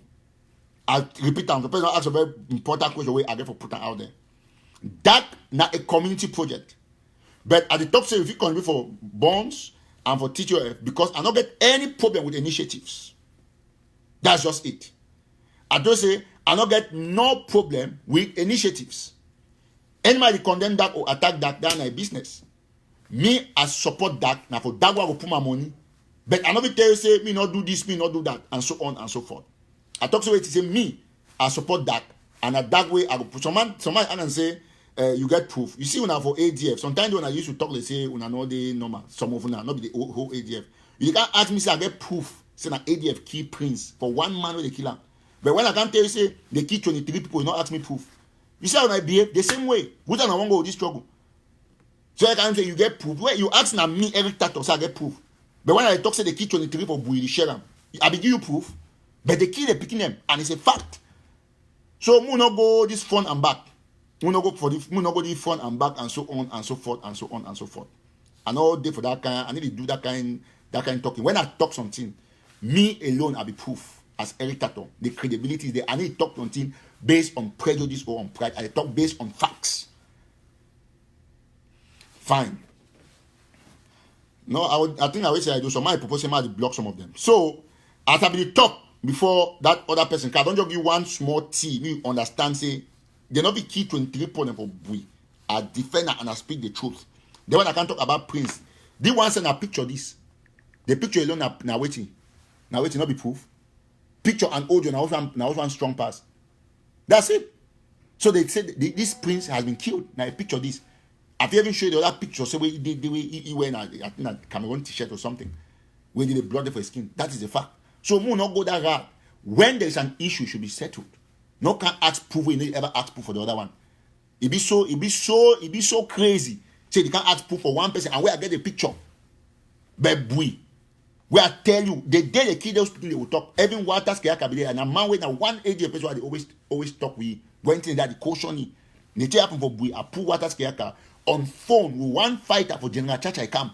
I repeat them. The person ask a very important question where I get for put out there. That not a community project. But at the top say if you contribute for bonds and for teacher because I don't get any problem with initiatives. That's just it. I don't say I don't get no problem with initiatives. Anybody condemn that or attack that, that's my business. Me, I support that. Now for that one I will put my money. But I not be tell you say me not do this, me not do that, and so on and so forth. I talk to it to say me, I support that, and at that way I will put someone and say you get proof. You see when I for ADF, sometimes when I used to talk, they say when I know the normal, some of them not be the whole ADF. You can't ask me say I get proof. Say na ADF kill Prince for one man with the killer. But when I can't tell you say they kill 23 people, you not ask me proof. You see how I behave the same way. Who don't want to go with this struggle? So I can say you get proof. Where you ask na me every tato, so I get proof. But when I talk say they kill 23 for Bui, share them. I be give you proof. But they kill the picking them, and it's a fact. So we not go this front and back. We not go for the we not go this front and back and so on and so forth and so on and so forth. And all day for that kind. I need to do that kind talking. When I talk something, me alone I be proof as Eric Tato. The credibility is there. I need to talk something based on prejudice or on pride. I talk based on facts. Fine. No, I think I will say I do. So my proposal might block some of them. So as I be talk before that other person, I don't just give one small T. Me understand say they not be key 23 point for Bui. I defend and I speak the truth. Then when I can talk about Prince, the one send a picture this. The picture alone now waiting. Now waiting not be proof. Picture and audio now one strong pass. That's it. So they said this Prince has been killed. Now a picture this. Have you ever showed the other picture? Say where he wear I think a Cameroon t-shirt or something. Where did they blood for his skin? That is the fact. So we will not go that route. When there is an issue, it should be settled. No can ask proof when they ever ask proof for the other one. It be so crazy. Say they can't ask proof for one person and where I get the picture. But Bui. Where I tell you, the day they kill those people, they will talk. Even Waters can be there. And a man with a 180 person they always talk with. Went in that the caution. They happen for Bui. I put Waters on phone with one fighter for General Chacha. I come.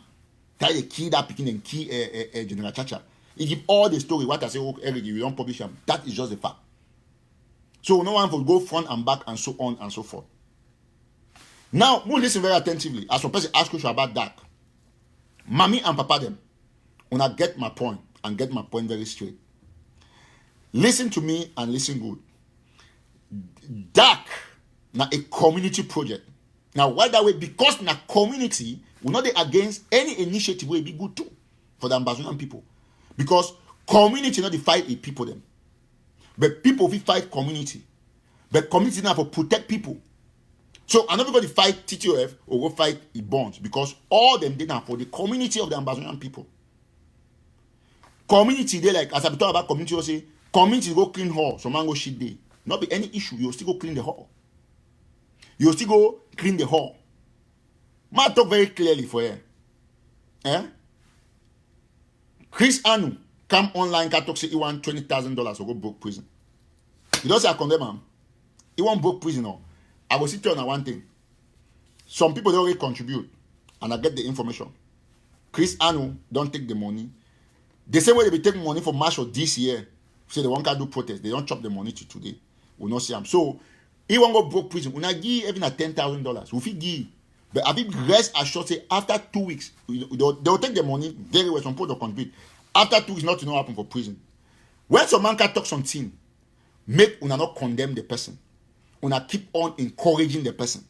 Try to kill that picking and kill General Chacha. He give all the story. What I say, oh, Eric, you don't publish them. That is just the fact. So no one will go front and back and so on and so forth. Now, we'll listen very attentively. As one person ask question about that. Mommy and Papa them. When I get my point and get my point very straight. Listen to me and listen good. Dark now a community project. Now why that way? Because na community will not be against any initiative will be good too for the Ambazonian people. Because community not the fight a people them. But people will fight community. But community now for protect people. So I'm not going to fight TTOF or go fight the bonds because all them did now for the community of the Ambazonian people. Community, they like, as I be talking about community, you say, community go clean hall, so man go shit day. Not be any issue, you'll still go clean the hall. You'll still go clean the hall. Man talk very clearly for you. Chris Anu come online, can talk say he want $20,000 to go broke prison. You don't say I condemn him. He want broke prison now. I will sit here on one thing. Some people they already contribute, and I get the information. Chris Anu don't take the money. The same way they be taking money for March of this year, say they want to do protest, they don't chop the money to today. We'll not see them. So, he won't go broke prison. When I give even at $10,000, we will give. But I think rest assured say after 2 weeks, they'll take the money very well. Some people will contribute. After 2 weeks, nothing will happen for prison. When some man can talk something, make una not condemn the person. Una keep on encouraging the person.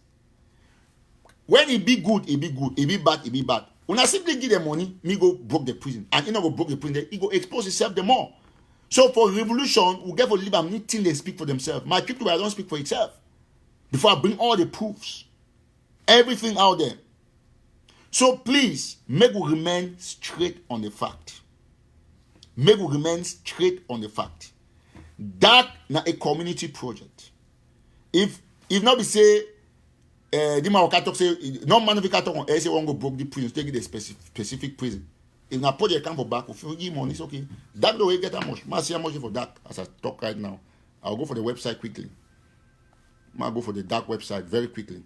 When it be good, it be good. It be bad, it be bad. When I simply give them money, me go broke the prison. And he not go broke the prison, he go expose himself the more. So for revolution, we get for live and need till they speak for themselves. My people, I don't speak for itself. Before I bring all the proofs. Everything out there. So please, make we remain straight on the fact. Make we remain straight on the fact. That na a community project. If not be say, the man talk say no man if talk on say one go broke the prison, take the specific prison. If na project come for back, if you give money, it's okay. That the way get how much. Man see how much for that as I talk right now. I'll go for the website quickly. Man go for the dark website very quickly.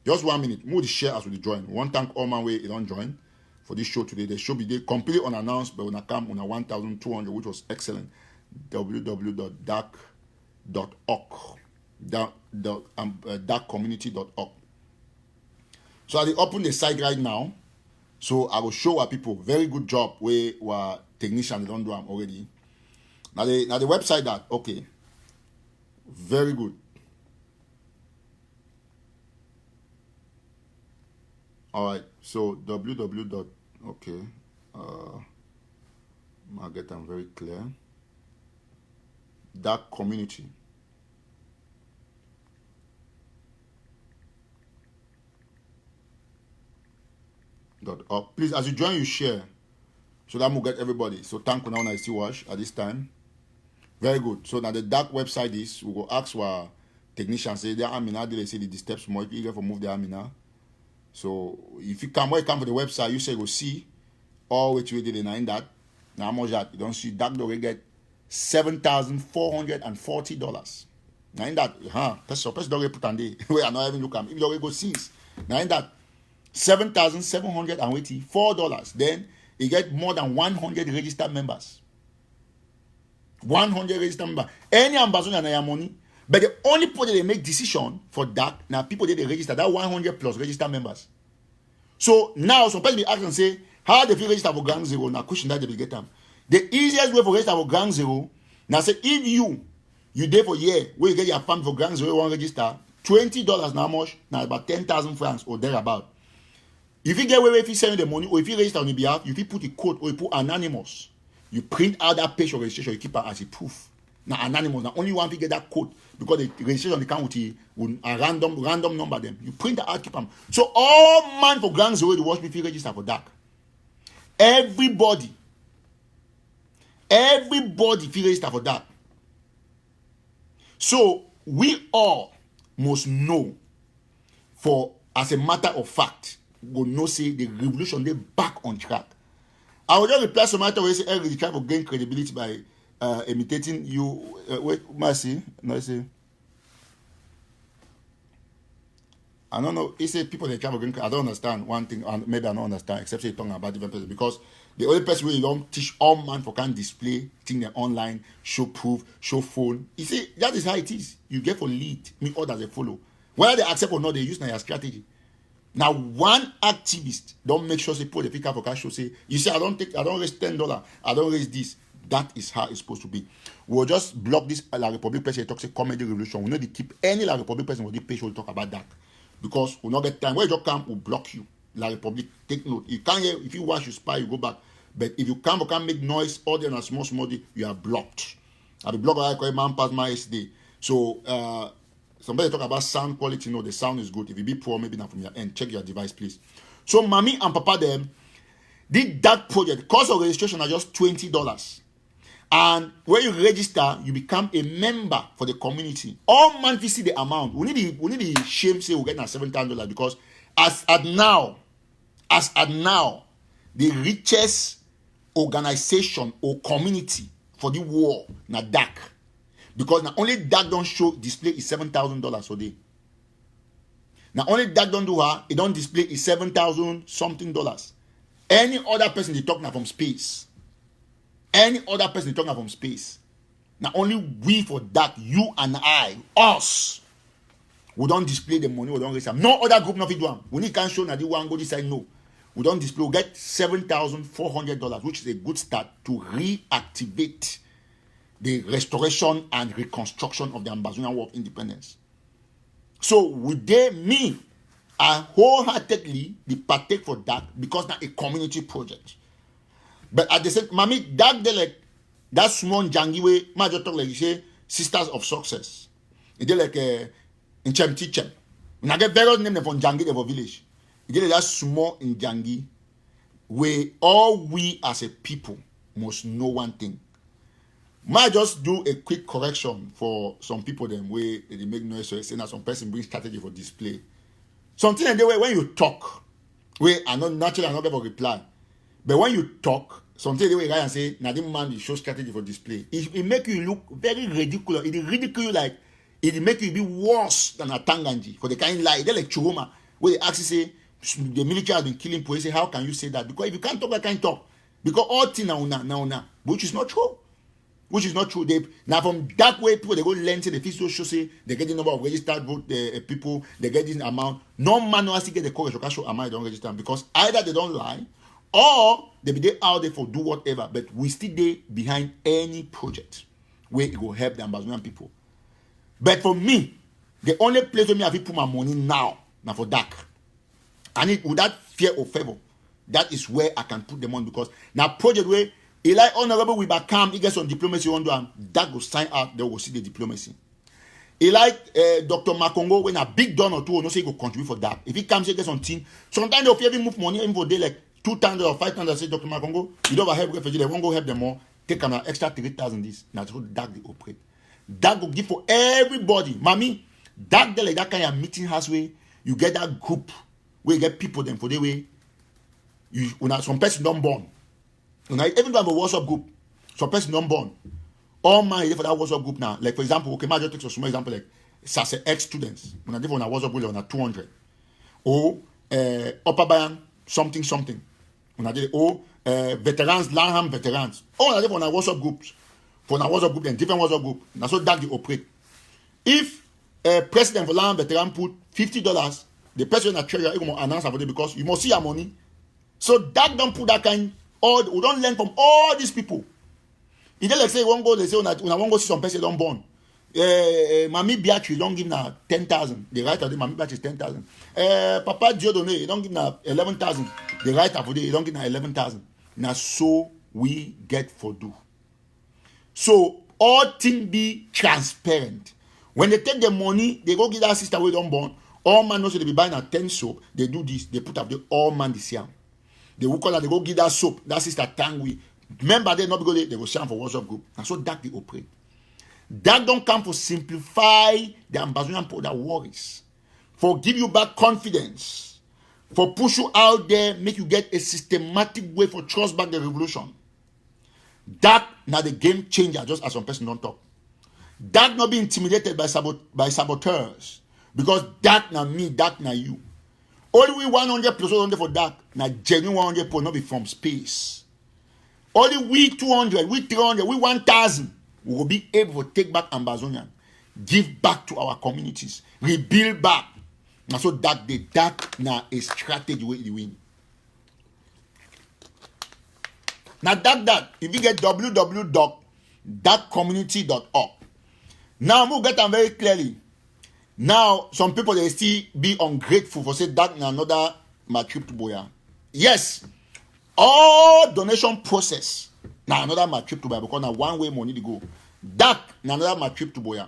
Just 1 minute. Move the share as we join. One thank all man way you don't join for this show today. The show be there completely unannounced, but when I come on a 1,200, which was excellent. www.dark.org, darkcommunity.org. So I open the site right now. So I will show our people very good job where technicians don't do them already. Now the website that okay, very good. All right, so www. Okay, I'll get them very clear. Dark community. Please, as you join, you share, so that will get everybody. So thank you now. I see watch at this time. Very good. So now the dark website is we will ask our technicians say the Amina they say the steps more eager for move the Amina. So if you come, when you come to the website, you say go see all which we did in that. Now how much that you don't see that they get $7,440. Now in that, person don't put on the we are not even look at if you go see now in that $7,784. Then you get more than 100 registered members. 100 registered members. Any ambassador na your money. But the only people that they make decision for that now people that they register that 100 plus registered members. So now some people be asking and say how they feel register for Gang Zero now question that they will get them. The easiest way for register for Gang Zero now say if you there for year where you get your family for Gang Zero one register $20 now much now about 10,000 francs or thereabout. If you get away if you send the money or if you register on your behalf, if you put a code or you put anonymous, you print out that page of registration, you keep it as a proof. Now anonymous, now only one people get that code because the registration the count with a random number them. You print that out, keep them. So all man for Gang Zero the watch me if you register for that. Everybody if you register for that. So we all must know for as a matter of fact. Will not say the revolution they back on track. I will just reply some matter where say every try to gain credibility by imitating you. Wait, mercy. No, say I don't know. He said people they try to gain. I don't understand one thing, and maybe I don't understand except you're talking about different person because the only person who don't teach all man for can display thing they online, show proof, show phone. You see that is how it is. You get for lead, me others they follow. Whether they accept or not, they use your strategy. Now one activist don't make sure they put the pick up for cash. Say you say I don't raise $10, I don't raise this. That is how it's supposed to be. We'll just block this La Republic person talks a comedy revolution. We know they keep any La Republic person with the page will talk about that because we'll not get time. When you just come, we'll block you. La Republic, take note. You can't hear if you watch you spy, you go back. But if you come or can't make noise, audio and small, you are blocked. I'll be blocked like a man past my SD. So somebody talk about sound quality. No, the sound is good. If you be poor, maybe not from your end. Check your device, please. So, mommy and papa them did that project. Cost of registration are just $20. And when you register, you become a member for the community. All monthly see the amount. We need the shame say we get now $7,000 because as at now, the richest organization or community for the war na dark. Because now only that don't show display is $7,000 a day. Now only that don't do her, it don't display is $7,000 something dollars. Any other person they talk now from space. Any other person they talk now from space. Now only we for that, you and I, us, we don't display the money, we don't raise them. No other group not do them. We need can't show now the one go this side, no. We don't display, we get $7,400, which is a good start to reactivate the restoration and reconstruction of the Ambazonian War of Independence. So would they me I wholeheartedly partake for that because that's a community project. But at the same time, that small jangi way, major talk like you say, Sisters of Success. It did like in Chem Teachem. When I get various names from Jangi of a village, it did that small in Jangi where all we as a people must know one thing. Might just do a quick correction for some people them where they make noise so saying that some person brings strategy for display. Something in the way when you talk, where I not naturally I'm not able to reply. But when you talk, something the way guy and say, Nadim man you show strategy for display. It make you look very ridiculous. It ridicule you like it make you be worse than a Tanganji for the kind lie. They're like Churuma, where they actually say the military has been killing people. They say, how can you say that? Because if you can't talk, I can't talk. Because all things now, which is not true. which is not true. They now from that way people they go learn say the physical show say they get the number of registered vote people, they get this amount. No man no still get the courage to show amount they don't register because either they don't lie or they be there out there for do whatever. But we still there behind any project where it will help the Ambazonian people. But for me, the only place where me have to put my money now for dark. And it without fear or favor, that is where I can put the money because now project where Eli Honorable will become he gets on diplomacy on that will sign out, they will see the diplomacy. Eli Dr. Makongo when a big donor or two no say he go contribute for that. If he comes he gets on team, sometimes they'll even move money even for day like 2,000 or 5,000 say Dr. Makongo, you don't help refugee, they won't go help them more. Take an extra 3,000 this. Now so that they operate. That will give for everybody. Mommy, that day like that kind of meeting house where you get that group where you get people them for the way you when some person don't born. When I even have a WhatsApp group, some person don't born. All man is for that WhatsApp group now. Like for example, okay, I just take a small example like SAS ex students. When I live on a WhatsApp group on a 200. Or Upper Bayan something. When I did veterans, Lanham veterans. All I live on a WhatsApp groups. For a WhatsApp group and different WhatsApp group. Now so that they operate. If president for Lanham veteran put $50, the president at treasurer will announce about it because you must see your money. So that don't put that kind. We don't learn from all these people. If they like say one go, they say when I want go see some person don't born. Mami Biya don't give na 10,000. The right of the Mami Biya is 10,000. Papa Diodone don't give na 11,000. The right of the don't give na 11,000. Now so we get for do. So all things be transparent. When they take the money, they go give that sister we don't born. All man knows they be buying a 10 soap. They do this. They put up the all man this year. They will call that they go give that soap. That sister tangui. Remember they not because they go share for WhatsApp group. And so that they operate. That don't come for simplify the Ambazonian people that worries. For give you back confidence. For push you out there, make you get a systematic way for trust back the revolution. That now the game changer, just as some person don't talk. That not be intimidated by saboteurs. Because that na me, that na you. Only we 100 plus 100 for that. Now genuine 100 plus not be from space. Only we 200, we 300, we 1,000. We will be able to take back Ambazonian. Give back to our communities. Rebuild back. Now so that now a strategy way you win. Now that if you get www.thatcommunity.org. Now we'll get them very clearly. Now some people they still be ungrateful for say that another my trip to Biya. Yes, all donation process now another my trip to Biya because now one way money to go. That another my trip to Biya.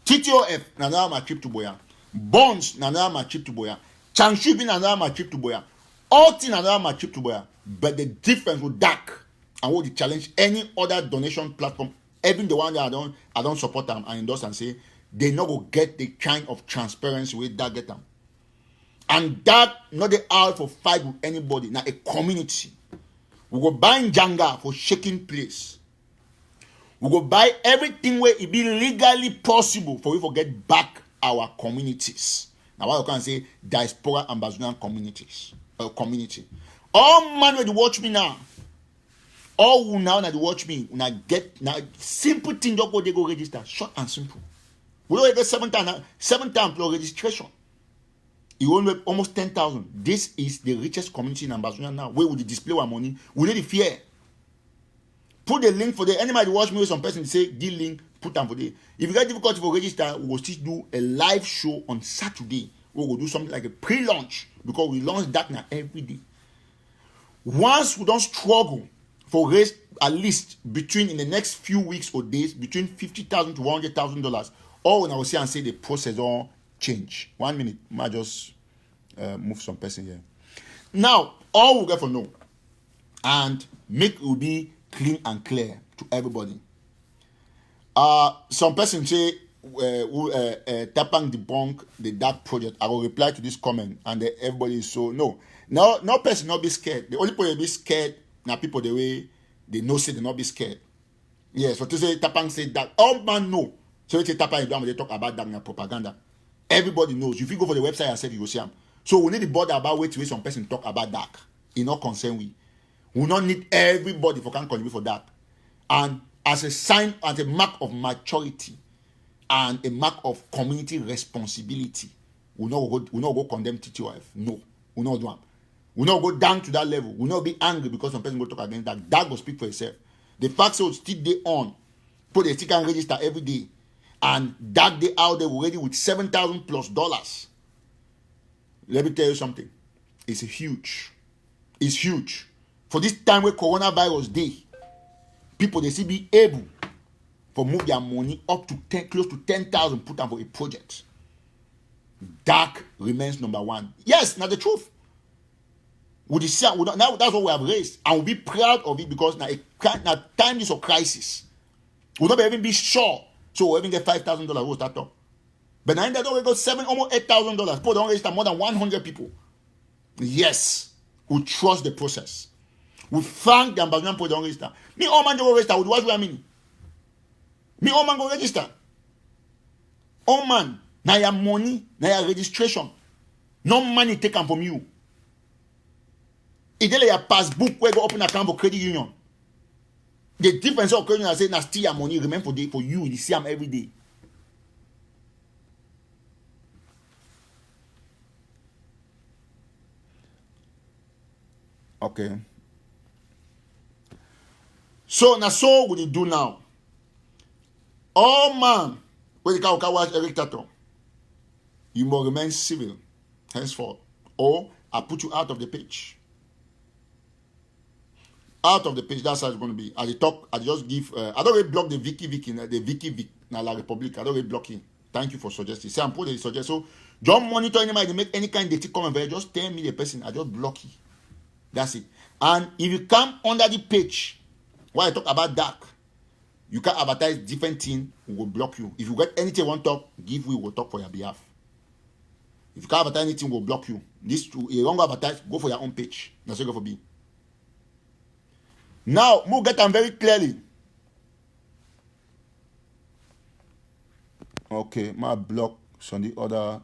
TTOF another my trip to Biya. Bonds another my trip to Biya. Changshu another my trip to Biya. All things another my trip to Biya. But the difference with that and what the challenge any other donation platform, even the one that I don't support them and endorse and say they not go get the kind of transparency with that get them. And that not the out for fight with anybody. Now a community. We go buy Njanga for shaking place. We go buy everything where it be legally possible for we to get back our communities. Now what you can say diaspora Ambazonian communities. Community. All man when you watch me now. All who now that you watch me, when I get now simple thing don't go they go register. Short and simple. We don't get 7 times for registration. You only almost 10,000. This is the richest community in Ambazonia now. Where would you display our money? We need the fear. Put the link for the anybody watch me with some person say give link, put them for the. If you get difficulty for register, we will still do a live show on Saturday. We will do something like a pre-launch because we launch that now every day. Once we don't struggle for raise at least between in the next few weeks or days between $50,000 to $100,000. Or when I will say and say the process all change. 1 minute, might just move some person here. Now, all we get for know and make it will be clean and clear to everybody. Some person say Tapang debunk the dark project. I will reply to this comment and everybody is so no person not be scared. The only people be scared now people the way they know say they not be scared. Yes, so to say Tapang say that all man know. So it's a Tapang when they talk about that propaganda. Everybody knows. If you go for the website I said you go see them. So we need to bother about wait till some person talk about that. It not concern we. We not need everybody for can contribute for that. And as a sign, as a mark of maturity and a mark of community responsibility. We not go condemn TTOF. No, we not do that. We not go down to that level. We not be angry because some person go talk against that. That go speak for itself. The fact so still day on, put a sticker and register every day, and that day out there already with $7,000+. Let me tell you something. It's huge. It's huge. For this time where coronavirus day, people they still be able to move their money up to close to 10,000, put them for a project. Dark remains number one. Yes, not the truth. Now that's what we have raised, and we'll be proud of it because now time is of crisis. We'll not even be sure, so we'll even get $5,000. We'll start up. But now that we got almost $8,000. People don't register more than 100 people. Yes, we trust the process. We thank the ambassador for the register. Me all man go register. What do I mean? Me all man go register. All man, now your money, now your registration. No money taken from you. It's like your passbook where you go open an account for credit union. The difference of credit union I say now still your money remain for you. You see them every day. Okay. So now so what you do now? All man, when you can watch Eric Tato, you must remain civil henceforth, or I put you out of the page. Out of the page, that's how it's going to be. As I talk, I just give. I don't really block the Vicky na La Republic. I don't really block him. Thank you for suggesting. See, I'm putting the suggest. So, don't monitor anybody. They make any kind of comment. But just tell me the person. I just block you. That's it. And if you come under the page, while I talk about dark, you can advertise different things. We will block you. If you get anything you want to talk, give. We will talk for your behalf. If you can't advertise anything, we'll block you. This you won't advertise. Go for your own page. That's what you go for be. Now, we'll get them very clearly. Okay, my block on the other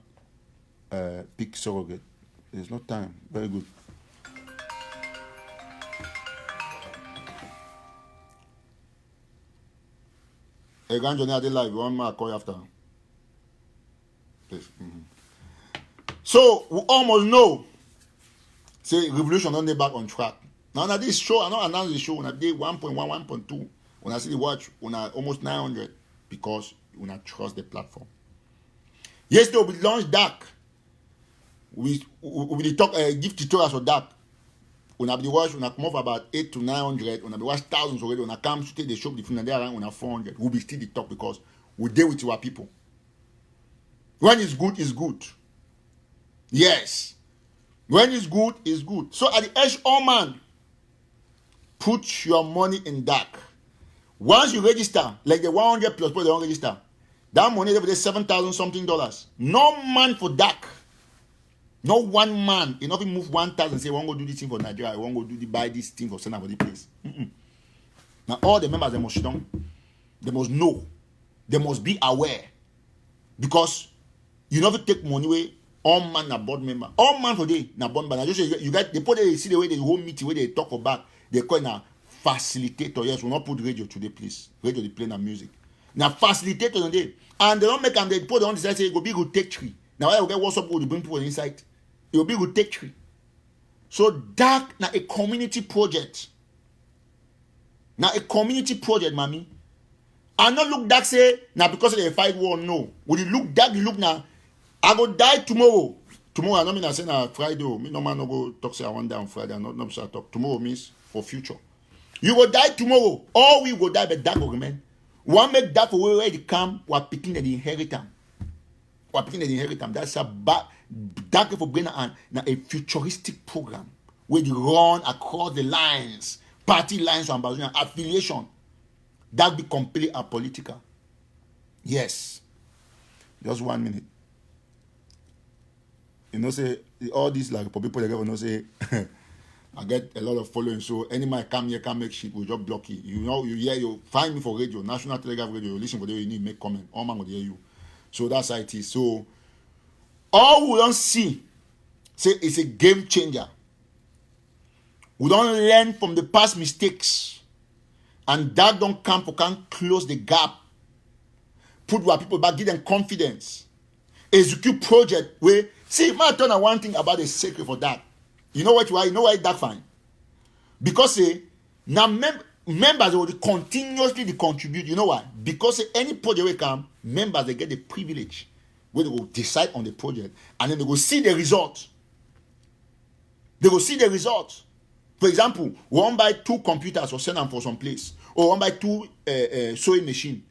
pick surrogate. There's no time. Very good. Hey, Ganjoni, I did live. One more call after. Please. Mm-hmm. So, we almost know. Say, revolution on the back on track. Now, this show, I don't announce the show. When I did 1.1, 1.2, when I see the watch, when I almost 900, because when I trust the platform. Yesterday, we launched dark. We talk, give tutorials for dark. When I be watch, when I come off about 8 to 900, when I be watch thousands already, when I come to take the show, the phone there around when I 400, we'll be still the talk because we deal with our people. When it's good, it's good. Yes. When it's good, it's good. So at the edge, all man, put your money in dark. Once you register, like the 100 plus people don't register, that money over there $7,000 something. No man for dark. No one man. You not even move 1,000 and say, I want to go do this thing for Nigeria. I want to go buy this thing for somebody place. Now all the members, they must sit down. They must know. They must be aware. Because you never take money away. All man na board member. All man for day na board member. Now just you get they put they see the way they whole meeting where they talk about. They call na facilitator. Yes, we not put radio today, please. Radio they play na music. Now facilitator on day. And they don't make them they put on the side say it go be good take tree. Now I will get WhatsApp go to bring people inside. It will be good take tree. So dark na a community project. Now a community project, mommy. And not look dark say now because they fight war. No. When you look dark, you look now. I go die tomorrow. Tomorrow, I don't mean I say na Friday. Me no man no go talk say I want die on Friday. I not say I talk. Tomorrow means for future. You go die tomorrow. All we go die, but that will remain. One make that for where they come. We're picking the inheritance. We're picking the inheritance. That's a bad. That for bringing a futuristic program where you run across the lines, party lines, and affiliation. That be completely apolitical. Yes. Just 1 minute. You know, say all these like for people that you know say I get a lot of following. So any man come here can make shit, we just block you. You know, you find me for radio, National Telegraph Radio, you listen for the you need make comment. All man will hear you. So that's how it is. So all we don't see say it's a game changer. We don't learn from the past mistakes. and that don't come for can close the gap, put our people back, give them confidence, execute project where see my turn on one thing about the secret for that. You know what? Why? You know why that fine? Because now members will continuously contribute. You know why? Because any project will come, members they get the privilege where they will decide on the project and then they will see the result. They will see the results. For example, we want buy 2 computers or send them for some place, or we want buy 2 sewing machine.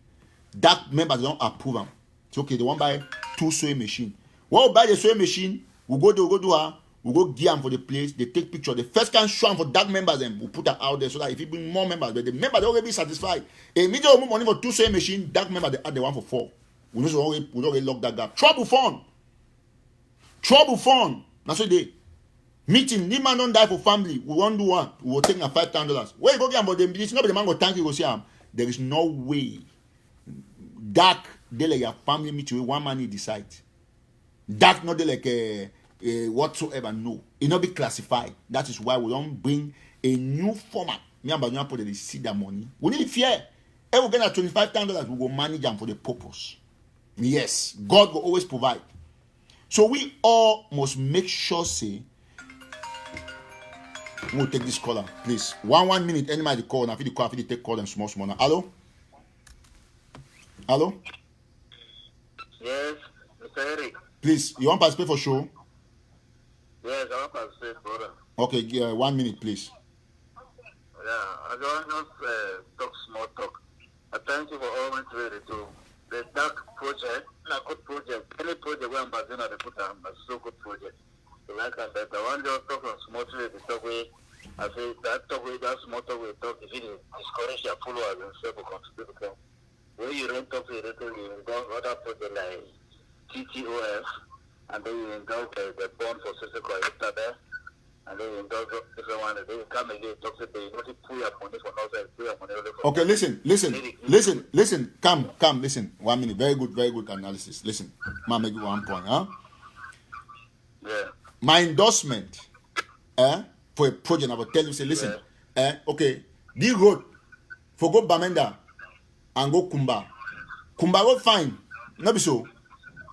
That members don't approve them. It's okay. They want buy 2 sewing machine. We'll buy the sewing machine. We'll go give them for the place. They take picture. The first can show them for that members, then we'll put that out there so that if you bring more members, but the members they already be satisfied. Immediately move money for 2 sewing machine. That member they add the one for 4. We already lock that gap. Trouble fund. That's what they. Meeting, the man don't die for family. We won't do one. We will take $5,000. Where you go get about them? It's not the man go thank you. Go see him. There is no way that they like your family meeting one man he decide. That not they like whatsoever. No, it not be classified. That is why we don't bring a new format. Me and Banyana put they see that money. We need fear. If we get $25,000, we will manage them for the purpose. Yes, God will always provide. So we all must make sure say. We'll take this caller, please. 1 minute. Anybody call? Now, if you call, if you take call them small. Now, hello. Yes, Mr. Eric. Please, you want to participate for show? Yes, I want to participate, brother. Okay, 1 minute, please. Yeah, I just talk small talk. I thank you for always ready to the dark project, a good project. Any project where I'm passing at the put a so good project. So like that, I want to talk on small talk. The talk way, I say that talk way, that small talk way talk. If you discourage your followers and stuff, contribute to them. When you don't talk to the little, you involve other projects like TTOF, and then you involve the bond for social coalition there, and then you involve different one. Then you come again, talk to the you want to pull your money from outside, pull your money away from. Okay, listen. Come, listen. 1 minute. Very good analysis. Listen, ma make you 1 point, huh? Yeah. My endorsement, for a project, I will tell you, say, listen, okay, the road for go Bamenda and go Kumba. Kumba road fine, not be so.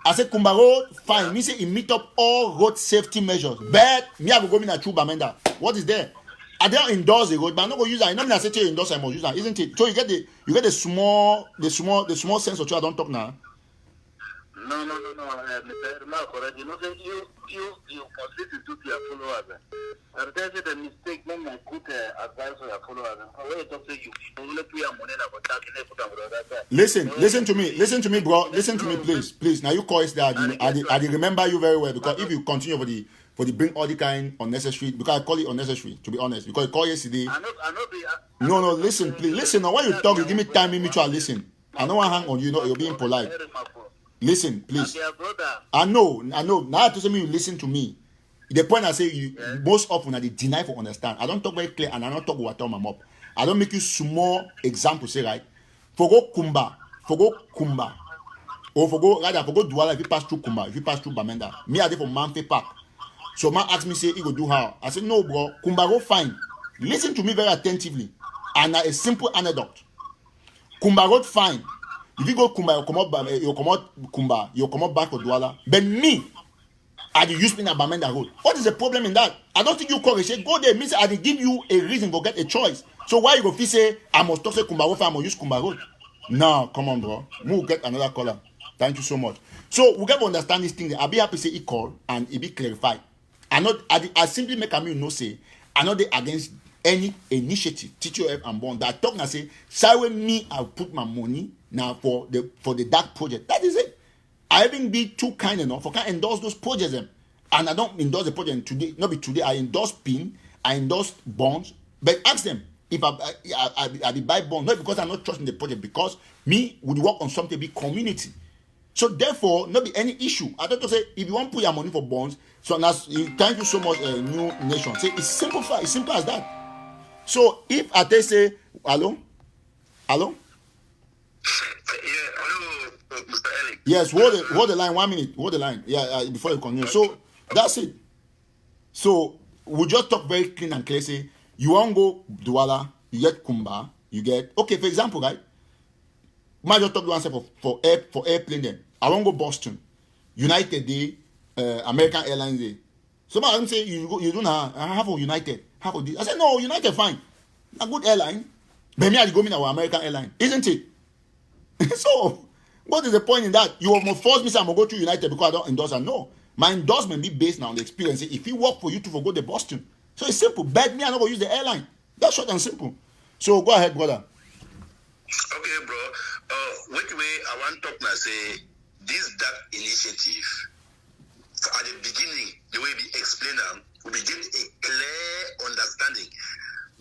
I say Kumba road fine. Me say it meet up all road safety measures. But me I go in a true Bamenda. What is there? I don't endorse the road, but I'm not gonna use that. I know me I say to endorse, I must use that, isn't it? So you get the small sense of I don't talk now. No, Mr. Mark, already. You know, you must listen to your followers. And that's the mistake, not my good advice for your followers. When you talk to you only put your money about that. Listen to me, bro. Listen to me, please. Now you call it that. I remember you very well because if you continue for the bring all the kind unnecessary, because I call it unnecessary, to be honest, because I call yesterday. No, listen, please. Listen, now when you talk, you give me time, me to listen. I don't want to hang on you, know, you're being polite. Listen, please. I know. Now I have to say you listen to me. The point I say most often they deny for understand. I don't talk very clear and I don't talk what I my mouth. I don't make you small example, say right. For go Kumba. Or for go Douala if you pass through Kumba, if you pass through Bamenda. Me I did for Manfe Park. So man asked me, say he go do how? I said, no, bro, Kumba go fine. Listen to me very attentively. And a simple anecdote. Kumba road fine. If you go Kumba, you come out Kumba, you come out back to Douala. But me, I use me in a Bamenda road. What is the problem in that? I don't think you call it. Say, go there, means I give you a reason to get a choice. So why you go feel say, I must talk to Kumba road, I must use Kumba road? No, come on, bro. We'll get another caller. Thank you so much. So we get to understand this thing. I'll be happy to say it call and it be clarified. I simply make a me no say, I'm not against any initiative, TTOF and bond. That talk and say, sorry me, I'll put my money now for the dark project. That is it. I haven't been too kind enough for can endorse those projects and I don't endorse the project today. Not be today. I endorse PIN, I endorse bonds, but ask them if I buy bonds, not because I'm not trusting the project, because me would work on something big community. So therefore, not be any issue. I don't say if you want to put your money for bonds, so now thank you so much, New Nation. Say it's simple as that. So if I say hello. Mr. Eric. Yes, hold the line 1 minute. Hold the line. Yeah, before you continue. So that's it. So we just talk very clean and clear. Say you want to go Douala, you get Kumba, You get okay, for example, right? Might just talk one step for airplane then. I won't go Boston, United Day, American Airlines Day. Somebody say you don't have a United, have a this. I said no, United fine, a good airline. But me I go in our American airline, isn't it? So what is the point in that? You almost force me say I'm gonna go to United because I don't endorse her. No, my endorsement be based now on the experience. If it work for you to go to Boston, so it's simple. Bet me I'm not gonna use the airline. That's short and simple. So go ahead, brother. Okay, bro. Which way I want to talk now say this dark initiative at the beginning, the way we explain them, we begin a clear understanding.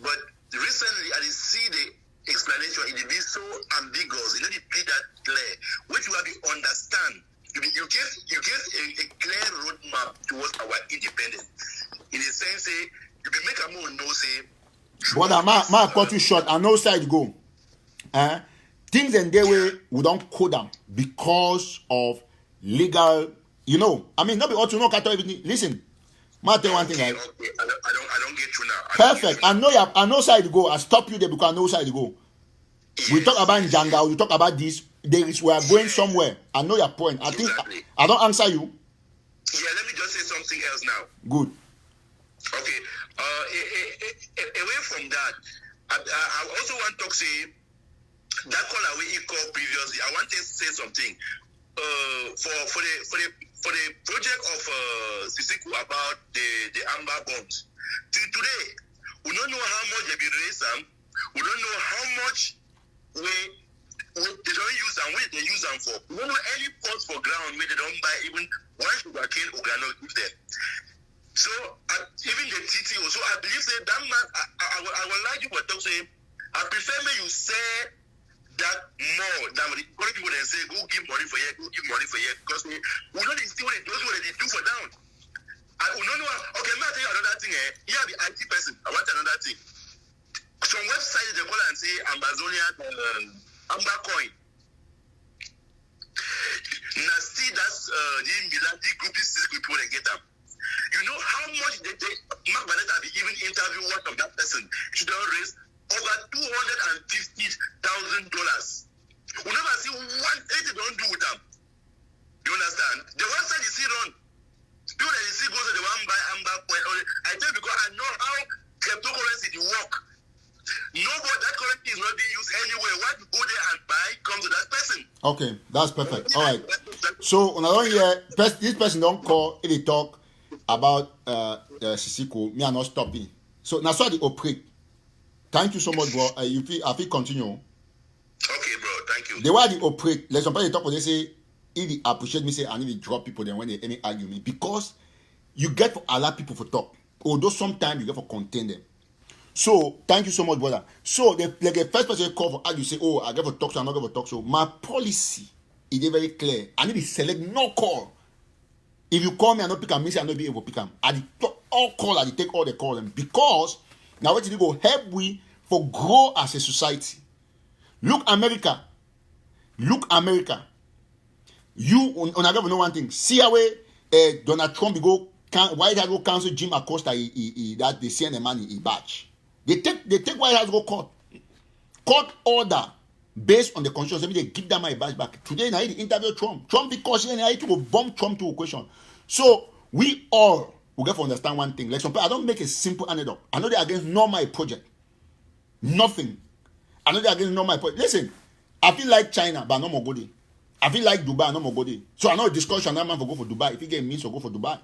But recently, I did see the explanation. It be so ambiguous. It didn't be that clear. Which way we understand. You give a clear roadmap towards our independence. In the sense, say you be make a more no say. Brother, ma cut you short. I know side go. Things and their way we don't code them because of legal. You know, I mean, not be all to know everything. Listen, ma tell one thing. Right? Okay. I don't get you now. Perfect. I know side go. I stop you there because I know side go. Yes. We talk about Njanga. We talk about this. We are going somewhere. I know your point. I think Exactly. I don't answer you. Yeah, let me just say something else now. Good. Okay. Away from that, I also want to say that caller we called previously. I want to say something. For the project of Sisiku about the amber bonds. Till today, we don't know how much they be raised them. We don't know how much they don't use them. What they use them for? We don't know any funds for ground where they don't buy even one sugarcane or granite give them. So even the TTO. So I believe that man. I would like you to talk to him. I prefer me you say that more than when the people they say go give money for here, go give money for here, because we don't see what they do for down. I don't know. Okay, let me tell you another thing. Here the IT person. I want another thing. Some websites they call and say Amazonian Amber coin. Now see that's the Miladi group. This people they get them. You know how much they Mark Vanetta be even interview one of that person. She don't raise over $250,000. We never see one thing they don't do with them. You understand? The website you see run. People that you see go to the one buy amber coin. I tell you because I know how cryptocurrency they work. Nobody that currency is not being used anywhere. What you go there and buy comes to that person. Okay, that's perfect. All right. So when I don't hear this person don't call if they talk about Sisiku, me are not stopping. So now so they operate. Thank you so much, bro. I feel continue. Okay, bro. Thank you. The way they operate, like somebody talk when they say if they appreciate me, say I need to drop people then when they any argue me because you get for allow people for talk. Although sometimes you get for contain them. So thank you so much, brother. So like the first person call for argue, say, oh, I get for talk, so I'm not get for talk. So my policy is very clear. I need to select no call. If you call me and not pick up, me say I not be able to pick up. I all call, I take all the call them because now what you go help we for grow as a society. Look America. You on I know one thing. See how Donald Trump go White House go cancel Jim Acosta that they send the money he batch. They take White House go court order based on the constitution. They give them my badge back. Today now he interview Trump. Trump because he to go bomb Trump to a question. So we all will get to understand one thing. Like some people, I don't make a simple anecdote. I know they're against normal project. Nothing. I know they're against normal project. Listen, I feel like China, but no more go there. I feel like Dubai, no more go there. So I know a discussion that man for go for Dubai. If you get means to go for Dubai.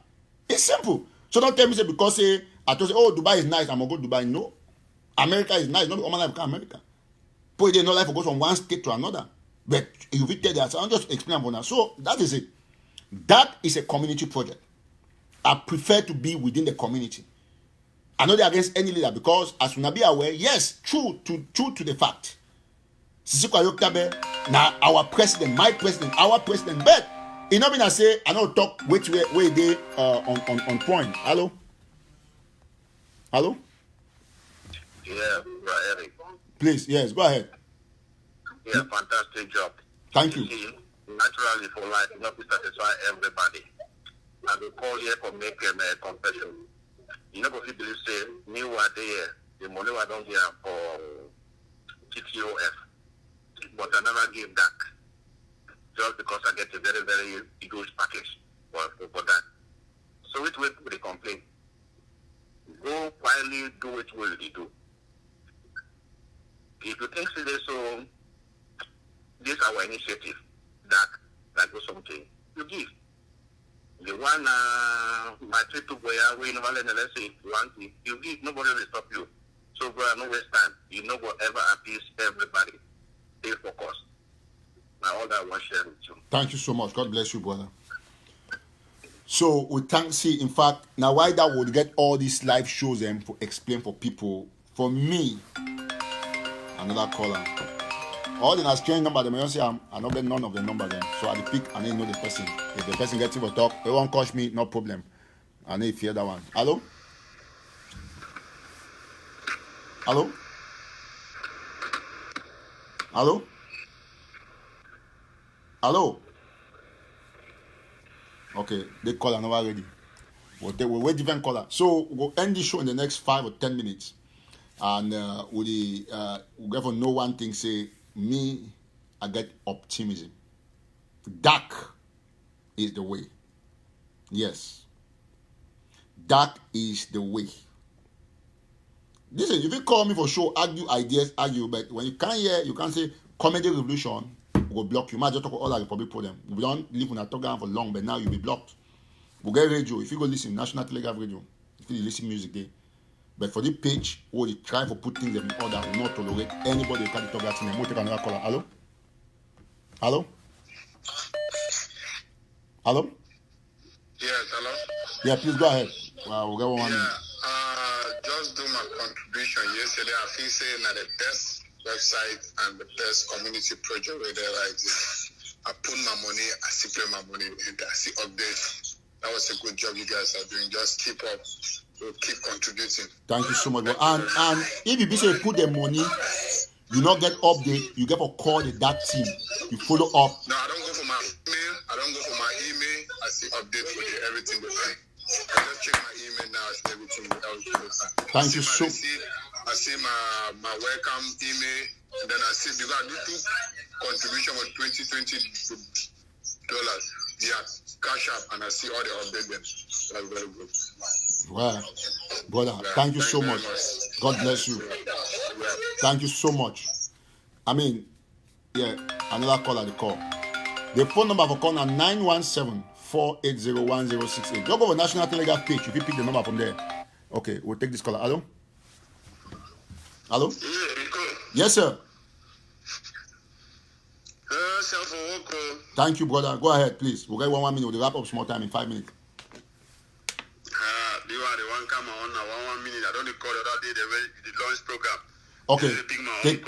It's simple. So don't tell me say because I told say, oh, Dubai is nice, I'm gonna go to Dubai. No. America is nice, not all my life become America. But they no life goes from one state to another. But you will tell that, so I'll just explain about that. So that is it. That is a community project. I prefer to be within the community. I know they're against any leader because as you be aware, yes, true to the fact. Sisiku Ayoktabe, now our president, my president, our president, but you know when I say I don't talk which way they on point. Hello? Yeah, right, Eric. Please, yes, go ahead. Yeah, fantastic job. Thank you. See, naturally for life, you not to satisfy everybody. And we call here for make a confession. You know, if you believe say, me what there, the money I don't get for give that just because I get a very, very huge package for that. So which way will they complain? Go quietly, do what will they do. If you think today, so this is our initiative that goes something, you give. The one my trip to Biya, we never let let's say if you want to, you give, nobody will stop you. So go no waste time. You know whatever appease everybody. Stay focused. Now all that I want to share with you. Thank you so much. God bless you, brother. So we thank see, in fact, now why that would get all these live shows and explain for people. For me, another caller. All the strange number, they may say I don't get none of the number then. So I pick and I know the person. If the person gets to talk, they won't cost me, no problem. And I fear that one. Hello? Hello? Hello? Hello? Okay, they call and not ready. We'll wait different caller. So we'll end the show in the next 5 or 10 minutes. And we'll get to know one thing, say, me, I get optimism. Dark is the way. Yes. Dark is the way. Listen, if you call me for show, argue ideas, but when you can't hear, you can't say comedy revolution, we'll block you. Might just talk about all the public problem. We don't live on a talk for long, but now you'll be blocked. We'll get radio. If you go listen, National Telegraph Radio, if you listen music there. But for the page, or they try to put things in order, will not tolerate anybody who can't talk that thing. We'll take another caller. Hello? Hello? Hello? Yes, hello? Yeah, please go ahead. We'll get 1 minute. Just do my contribution yesterday. I feel saying that the best website and the best community project where they like this. I put my money, I see play my money, and I see update. That was a good job you guys are doing. Just keep up. We'll keep contributing. Thank you so much. And if you be say put the money, you not get update, you get a call that team. You follow up. No, I don't go for my email. I see update for everything the time. I just check my email now. I see everything the time. Thank you so. I see my welcome email, and then I see because I do two contribution for $20 via Cash App, and I see all the update them. That's very good. Well, brother, thank you so much. God bless you. Thank you so much. I mean, yeah, another call at the call. The phone number for call now 917-480-1068. Go over National Telegraph page. If you pick the number from there. Okay, we'll take this caller. Hello? Hello? Yes, sir. Thank you, brother. Go ahead, please. We'll get 1 minute. We'll wrap up small time in 5 minutes. You are the one come on now 1 minute. I don't recall the other day the launch program. Okay. Take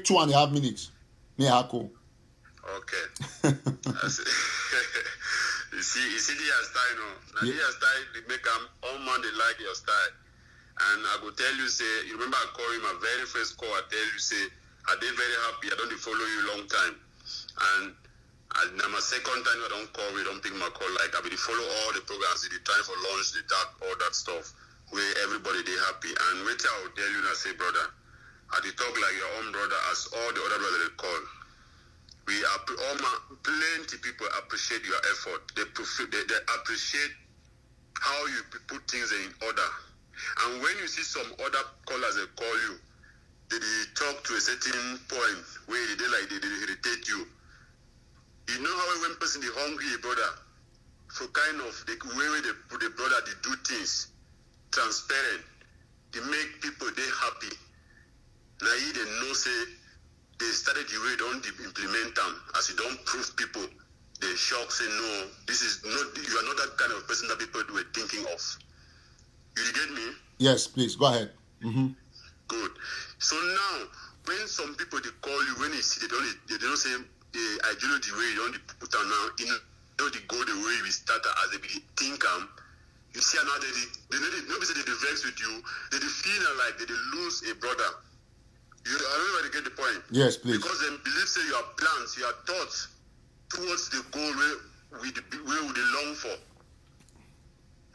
2.5 minutes. Me hako. Okay. You see the style, no? Now the style they make all man they like your style. And I go tell you, say, you remember I call you my very first call, I tell you, say, I did very happy, I don't follow you long time. And now my second time I don't call, we don't pick my call, like I will follow all the programs, the time for launch, the dark, all that stuff, where everybody they happy. And wait till I will tell you and say, brother, I did talk like your own brother as all the other brothers they call. We are plenty people appreciate your effort. They appreciate how you put things in order. And when you see some other callers they call you, they talk to a certain point where they irritate you. You know how when person is hungry, brother, for kind of the way they put the brother they do things transparent, they make people they happy. Now they know say they started the way they don't implement them as you don't prove people. They shock say no, this is not you are not that kind of person that people were thinking of. You get me? Yes, please go ahead. Mm-hmm. Good. So now, when some people they call you, when they see they don't say I do know the way you don't put on now, you know they go the way we started as they think you see now nobody say they vex with you, they feel like they lose a brother. I don't know where they get the point. Yes, please. Because they believe say your plans, your thoughts towards the goal where we long for.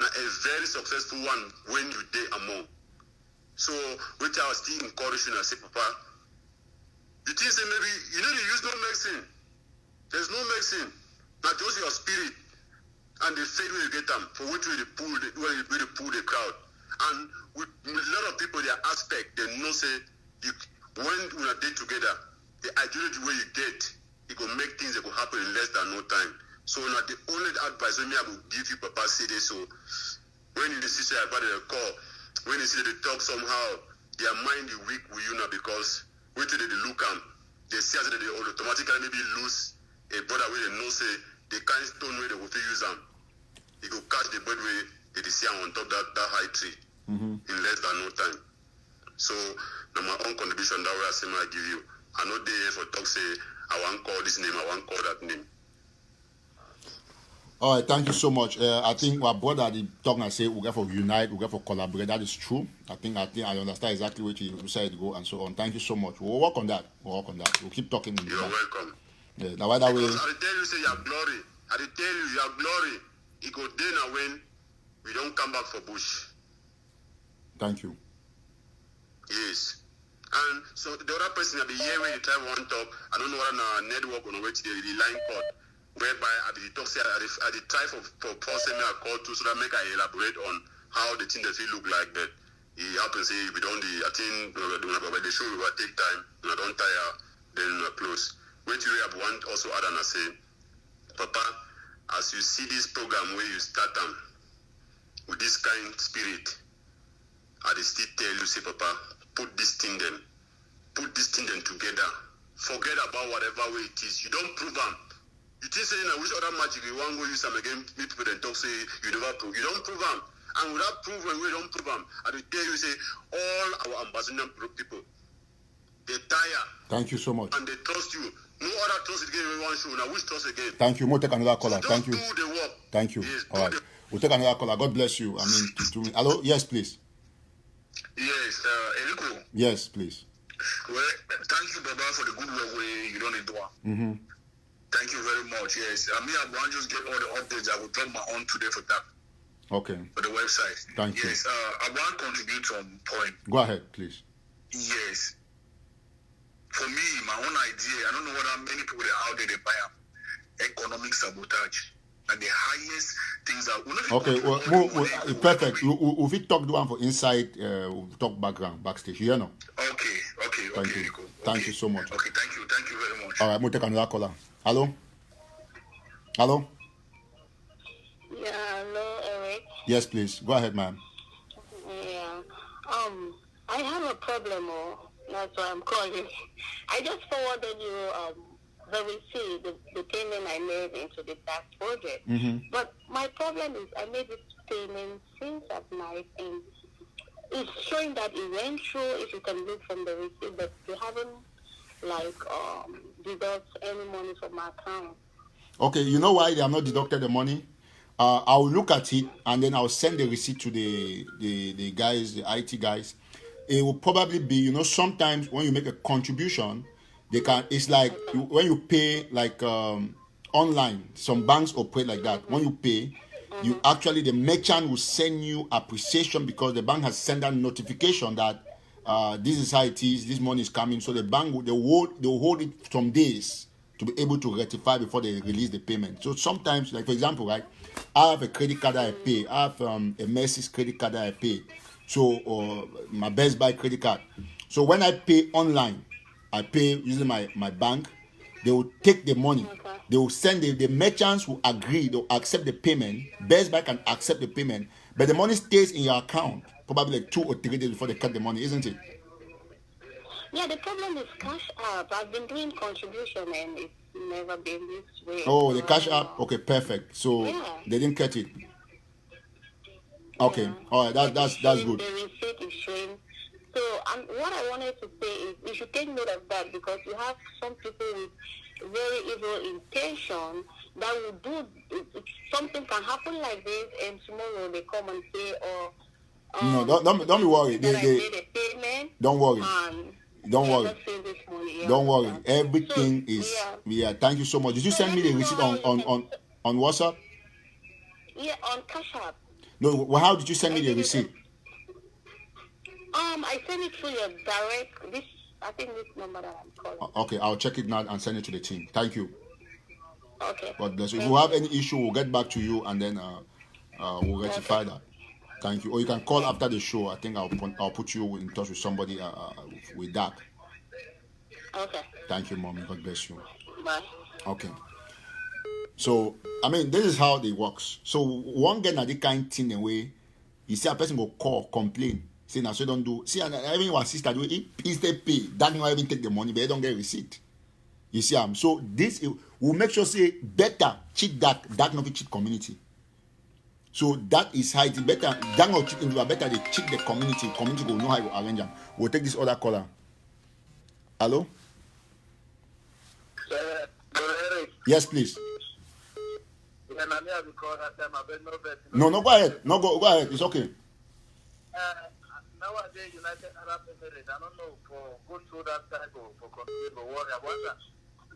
Now, a very successful one when you day among. So, which I was still encouraging, I say, Papa, You think say maybe you know they use no medicine. There's no medicine. Not just your spirit and the faith will get them for which way they pull the crowd. And with a lot of people, their aspect, they know say when we are there together, the ideology where you get, it will make things that will happen in less than no time. So now the only advice I will give you, Papa, say this. So when you see say about the call, when you see they talk somehow, their mind is weak with you now because wait till they look them, they see that they automatically maybe lose a brother where they know say they can't stone where they will use them. You go catch the bird where they see on top that high tree in less than no time. So now my own contribution that way I say I give you. I know they for talk say I want call this name, I want call that name. All right, thank you so much. I think our brother the talking and say we got for unite, we got for collaborate. That is true. I think I understand exactly what you said go and so on. Thank you so much. We'll work on that. We'll keep talking. You're welcome. Yeah, that way. Because I tell you say your glory. I tell you your glory. It go then and when we don't come back for bush. Thank you. Yes. And so the other person at the year when you try one talk, I don't know what on a network on the way to the line code, whereby I the talk say I the try for pause me a call to so that make I elaborate on how the thing that we look like that. He happens say we don't I think the show will take time, and I don't tire, then close. Wait till we have one also add and I say, Papa, as you see this program where you start them with this kind spirit, I still tell you, say, Papa, put this thing then together. Forget about whatever way it is. You don't prove them. You think saying I wish other magic you want to use them again, people then talk say you never prove. You don't prove them. And without proof when we don't prove them, I will tell you say all our ambassador people, they tire. Thank you so much. And they trust you. No other trust again we want show. Now which trust again? Thank you. We'll take another caller. So Thank you. do the work. Thank you. Yes, all right. We'll take another caller. God bless you. I mean, hello? Yes, please. Yes, Eriko. Yes, please. Well, thank you, Baba, for the good work you don't do. Mm-hmm. Thank you very much. Yes, I mean, I want to just get all the updates. I will drop my own today for that. Okay. For the website. Thank you. Yes, I want to contribute some point. Go ahead, please. Yes. For me, my own idea, I don't know whether many people out there they buy economic sabotage. And the highest things are okay, well, perfect. If we talk the one for inside, we'll talk backstage. You know? Okay. Thank you. Cool. Thank you so much. Okay, thank you very much. All right, we'll take another caller. Hello? Hello? Yeah, hello, Eric. Yes, please. Go ahead, ma'am. Yeah. I have a problem, that's why I'm calling. I just forwarded you the receipt, the payment I made into the tax project. Mm-hmm. But my problem is I made this payment since at night, and it's showing that it went through. If you can look from the receipt, but you haven't deduct any money from my account. Okay, you know why they have not deducted the money? I'll look at it and then I'll send the receipt to the guys, the IT guys. It will probably be, sometimes when you make a contribution, it's like when you pay like online, some banks operate like that. When you pay, you actually, the merchant will send you appreciation because the bank has sent out notification that this is how it is, this money is coming. So the bank, they'll hold it some days to be able to rectify before they release the payment. So sometimes, like for example, right, I have a credit card that I pay. I have a Macy's credit card that I pay. So, or my Best Buy credit card. So when I pay online, I pay using my bank. They will take the money. Okay. They will send the merchants who agree, they'll accept the payment. Best Buy can accept the payment, but the money stays in your account probably like 2 or 3 days before they cut the money, isn't it? Yeah, the problem is Cash App. I've been doing contribution and it's never been this way. Oh, the Cash App? Okay, perfect. So they didn't cut it. Okay, all right, that's good. The receipt is showing. So what I wanted to say is you should take note of that because you have some people with very evil intention that will do something can happen like this and tomorrow they come and say, no, don't be worried. They made a payment. Don't worry. Don't worry. Don't worry. Everything is. Yeah. Thank you so much. Did you send me the receipt on WhatsApp? Yeah, on Cash App. No. Well, how did you send me the receipt? I sent it through your direct. This I think this number that I'm calling. Okay, I'll check it now and send it to the team. Thank you. Okay. God bless you. If you have any issue, we'll get back to you and then we'll rectify that. Thank you. Or you can call after the show. I think I'll put you in touch with somebody with that. Okay. Thank you, Mommy. God bless you. Bye. Okay. So, I mean, this is how it works. So, one get that kind thing away, you see a person go call, complain, say, now, so don't do. See, and even your sister do it, if they pay, that not even take the money, but they don't get receipt. You see, so this will make sure, say, better cheat that not cheat community. So, that is how it's better. That not cheat into a better, they cheat the community. Community will know how to arrange them. We'll take this other caller. Hello? Yes, please. No, go ahead. No, go ahead. It's okay. Nowadays, United Arab Emirates, I don't know, for go through that side or for continue to worry. I wonder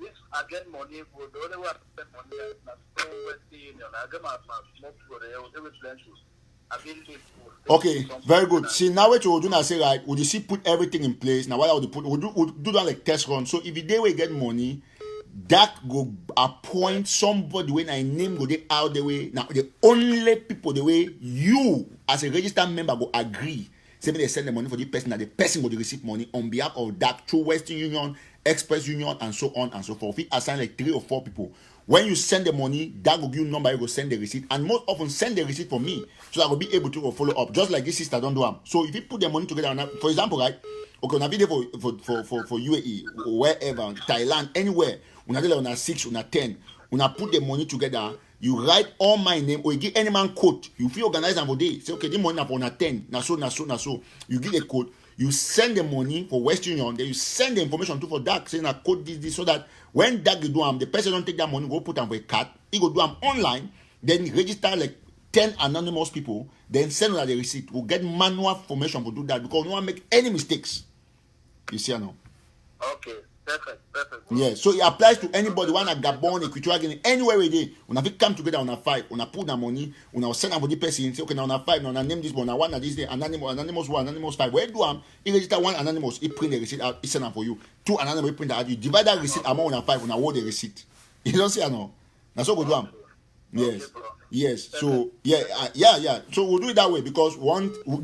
if I get money, for the only way I spend money is not so Western Union. I get my smoke for the they will plan to. Okay, very good. See, now what you will do now, say, right, would you see put everything in place? Now, what I would put, we'll do that like test run. So, if the day we get money, that go appoint somebody when I name go they out the way. Now, the only people the way you, as a registered member, go agree. Say, they send the money for the person, that the person will receive money on behalf of that through Western Union, Express Union, and so on and so forth. We assign like 3 or 4 people. When you send the money, that will give you number, you go send the receipt, and most often send the receipt for me, so I will be able to follow up, just like this sister don't do them. So if you put the money together, for example, right, okay, on a video for UAE, wherever, Thailand, anywhere, on a 6, on a 10, when I put the money together, you write all my name, or you give any man code, you feel organized and for day, say, okay, the money on a 10, na so, you give a code, you send the money for Western Union, then you send the information to for that, saying a code this, so that when that you do the person don't take that money, go put them for a card, he go do them online, then register like 10 anonymous people, then send out the receipt. We'll get manual formation to do that because we don't want to make any mistakes. You see or no? Okay, perfect. Yeah, so it applies to anybody, one at Gabon, Equatorial Guinea, anywhere we do. When we come together on a 5, when I put the money, when I send for the person, say, okay, now on a 5, now I name this one, now 1 at this day, anonymous 1, anonymous 5. Where do he register 1 anonymous, he print the receipt out, he send them for you. 2 anonymous, he print that out. You divide that receipt among 1 and 5, when I hold the receipt. You don't see or no? That's what we do. Yes. Yes. So yeah. So we'll do it that way because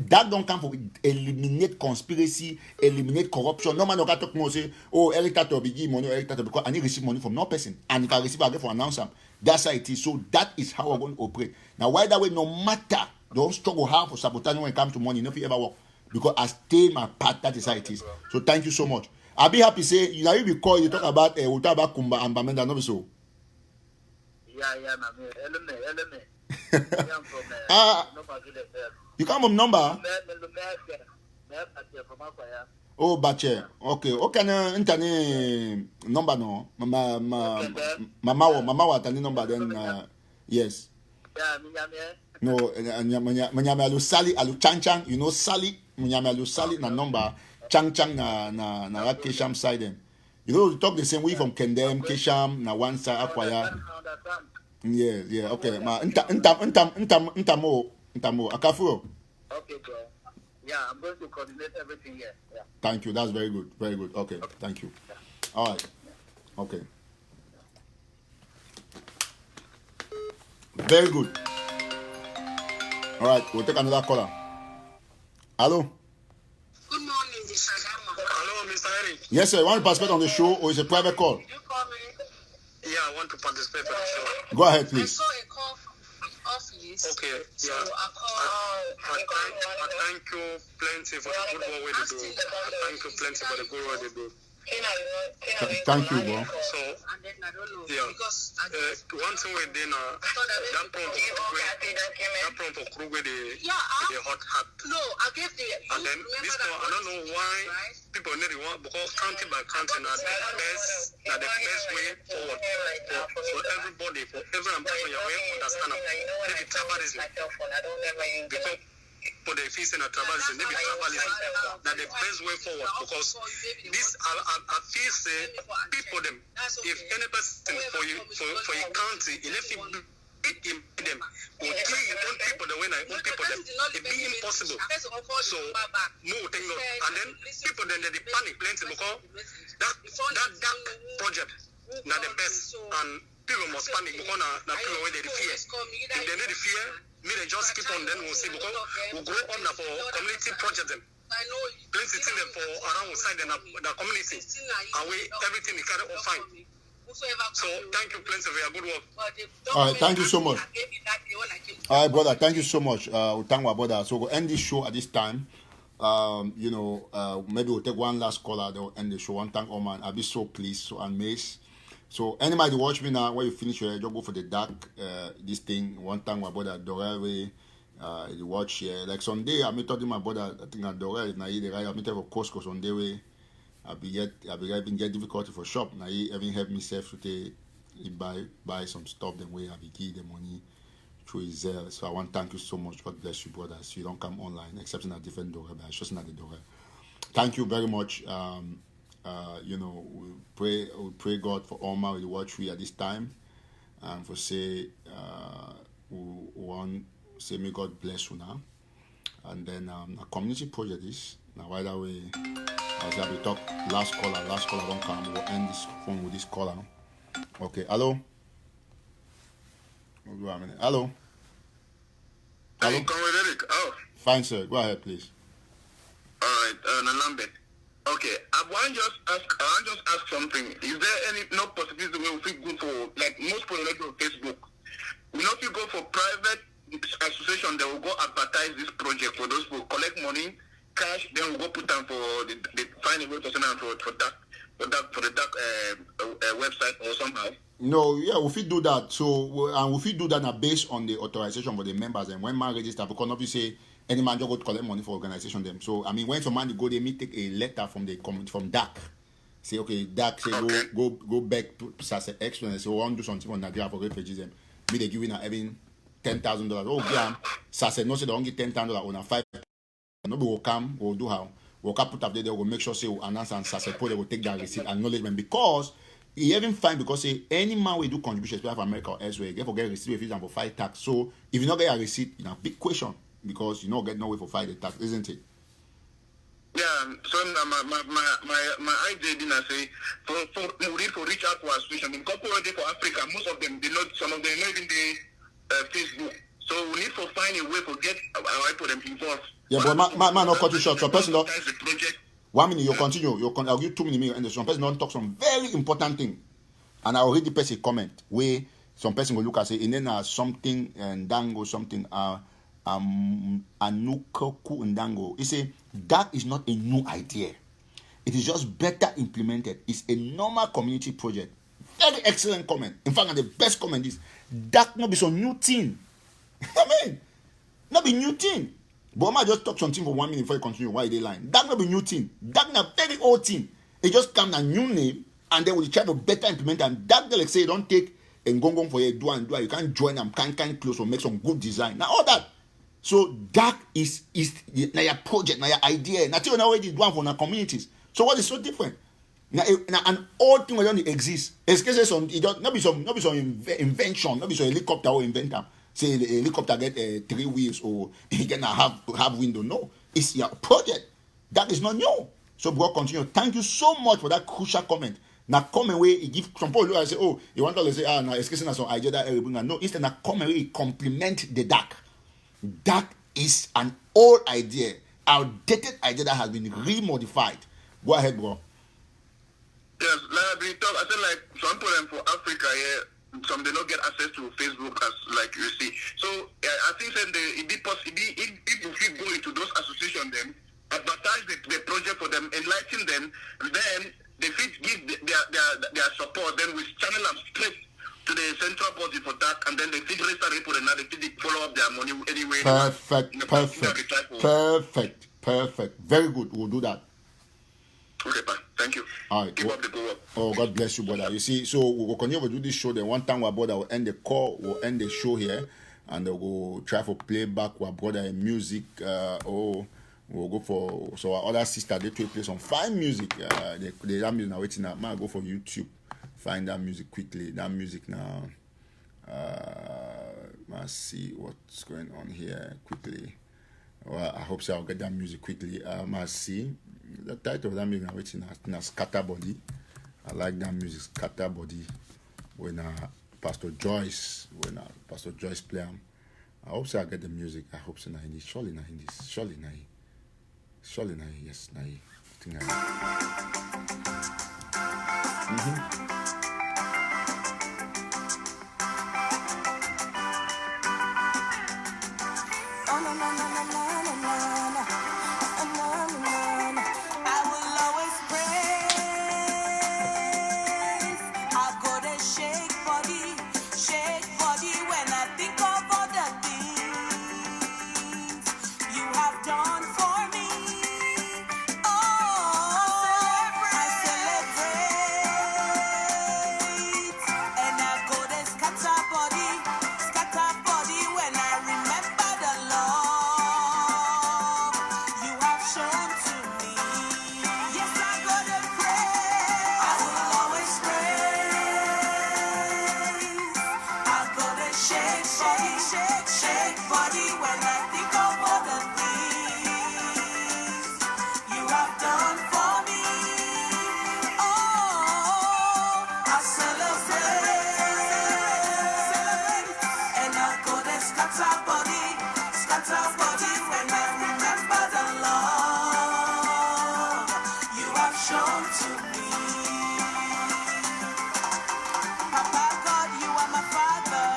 that don't come for eliminate conspiracy, eliminate corruption. No man no can talk more say, oh, Eric Tato be give money, Eric Tato because I need receive money from no person. And if I receive, I get for announce them. That's how it is. So that is how we're going to operate. Now why that way, no matter don't struggle hard for sabotage when it comes to money, nothing ever work. Because I stay my part, that is how it is. So thank you so much. I'll be happy say you know you be call you talk about we'll talk about Kumba and Bamenda, no be so. Yeah, You come from number? Oh, Bache. Okay. Okay, internet number no. Mama wa tani number then yes. No, manyame alu Sally alu Chang, you know Sally, manyame alu Sally na number Chang na Kesham side them. You know, we talk the same way from Kendem, Kesham, na one side Akwaya. Yeah, okay. Ma intamo akafuro. Okay, bro. Yeah, I'm going to coordinate everything here. Yeah. Thank you. That's very good. Very good. Okay. Thank you. All right. Okay. Very good. All right. We'll take another caller. Hello. Good morning, Mr. Dama. Hello, Mr. Eric. Yes, sir. You want to participate on the show or is it a private call? You call me? Yeah, I want to participate on the show. Go ahead, I please. saw a call from the office. Okay, So yeah. I called. I thank you plenty for the good work we do. I thank you plenty for the good work they do. Thank you, bro. So, And then I don't know. yeah. Because One thing we did that problem for Kugwe, the hot hat. no, I gave the. And then this one, I don't know why people need it because county by county are the best way forward for everybody, for every person you have understand maybe tribalism. Because for the fees and tribalism, maybe tribalism that the best way forward because this I feel say people them if any person for your county, if you it in them. Go kill your own people the way I own people them. It be impossible. So no thing no. And then people then they panic plenty because that project now the best and people must panic because now people when they fear. If they need the fear, me they just keep on then we'll see because we'll go on for community project them. Plenty thing them for around side the community. And we everything is carry on fine. So thank you plenty for your good work. All right, thank you so much. All right, brother, thank you so much. We thank our brother. So we'll end this show at this time. Maybe we'll take one last caller. They'll end the show. One thank all man. I'll be so pleased, so amazed. So anybody watch me now, when you finish your just go for the dark this thing. One thank my brother Dorel. You watch here. Like Sunday, I met my brother, I think at Dorel, now he the right, I met for Costco Sunday way. I be get difficulty for shop. Now he even help myself to take buy some stuff them way I be give the money through his So I want to thank you so much. God bless you, brothers. You don't come online except in a different door, but I just not the door. Thank you very much. We pray God for Alma will watch we at this time. And for say we want say may God bless you now. And then a community project is now right away. As I be talk, last caller don't come. We'll end this phone with this caller. Okay, hello. We'll do a minute. Hello. Hello. Hey, Comrade Eric. Oh, Fine, sir. Go ahead, please. all right. Nalambe. Okay, I want just ask something. Is there no possibility where we feel good for like most people like on Facebook? We not feel go for private association that will go advertise this project for those who collect money. Cash, then we'll go put them for the find a way to send them for the website or somehow. No, yeah, we fit do that. So, and we fit do that now based on the authorization for the members. And when man register, because obviously any man just go to collect money for organization them. So, I mean, when some man go, they may take a letter from the from DAC. Say, okay, DAC say Okay. go back to say explain. Say, we want to do something on Nigeria for refugees. Them, me they give in having $10,000. Oh, yeah, say no, say they don't get $10,000 on a 5. Nobody will come, we'll do how. We'll put up there, they will make sure say we'll announce and support, they will take their receipt acknowledgement because he even fine because say any man will do contributions to America or elsewhere, you get receipt with for 5 tax. So if you not get a receipt, you know, big question because you not get no way for 5 the tax, isn't it? Yeah, so my idea didn't say for reach out to our association. In corporate for Africa, most of them some of them not even the Facebook. So we need to find a way to get our people them involved. Yeah, but man not cut you short. So person not, the project. 1 minute, you continue. I'll give 2 minutes and some person don't talk some very important thing. And I'll read the person comment where some person will look and say, and then something and dango something anukoku and dango. He say that is not a new idea. It is just better implemented. It's a normal community project. Very excellent comment. In fact, the best comment is that not be some new thing. I mean, not be new thing. But I might just talk something for 1 minute before you continue. Why they line? That not be new thing. That not very old thing. It just come a new name and then we try to better implement and that like say don't take and gong for you do and do. You can't join them, can't close or make some good design. Now all that. So that is now your project, now your idea. Now you know what is one for our communities. So what is so different? Now an old thing will only exist. Excuse some it don't not be some invention, not be some helicopter or inventor. Say the helicopter get 3 wheels or he can have window. No, it's your project. That is not new. So bro, continue. Thank you so much for that crucial comment. Now comment where he give some people I say, oh, you want to say now excuse me some idea that no, instead now comment where he complement the DAC. That is an old idea, outdated idea that has been remodified. Go ahead, bro. Yes, like we talk. I said like some problem for Africa here. Some they not get access to Facebook as like you see. So I think that if we go into those associations, then advertise the project for them, enlighten them, and then they fit give their support. Then we channel them straight to the central body for that, and then they fit register report and now they fit follow up their money anyway. Perfect. Very good. We'll do that. Okay, bye. Thank you. All right. Keep up the good work. Oh, God bless you, brother. You see, so we'll continue to do this show. Then one time our brother will end the call, we'll end the show here, and we'll try for playback our brother in music. We'll go for so our other sister they play some fine music. They that music now waiting up. Might go for YouTube, find that music quickly. That music now. Let's see what's going on here quickly. Well, I hope so. I'll get that music quickly. Let's see the title of that music. I'm waiting at Scatter Body. I like that music, Scatter Body. When Pastor Joyce play them. I hope so. I get the music. I hope so. Nah, Hindi. Surely nah Hindi. Surely nah. Surely nah. Yes, nah. I think nah. Oh, no, no, no, no, no, no, no, no. Oh, no, no, no, no. I will always praise. I'll go to shake body when I think of all the things you have done for me. Oh, I celebrate. And I go to scatter body when I remember the love you have shown to me. Yes, I go to pray. I will always praise. I go to shake body when I think of all the things you have done for me. Oh, I celebrate. And I go to scatter body when I remember the love you have shown to me. Papa God, you are my father.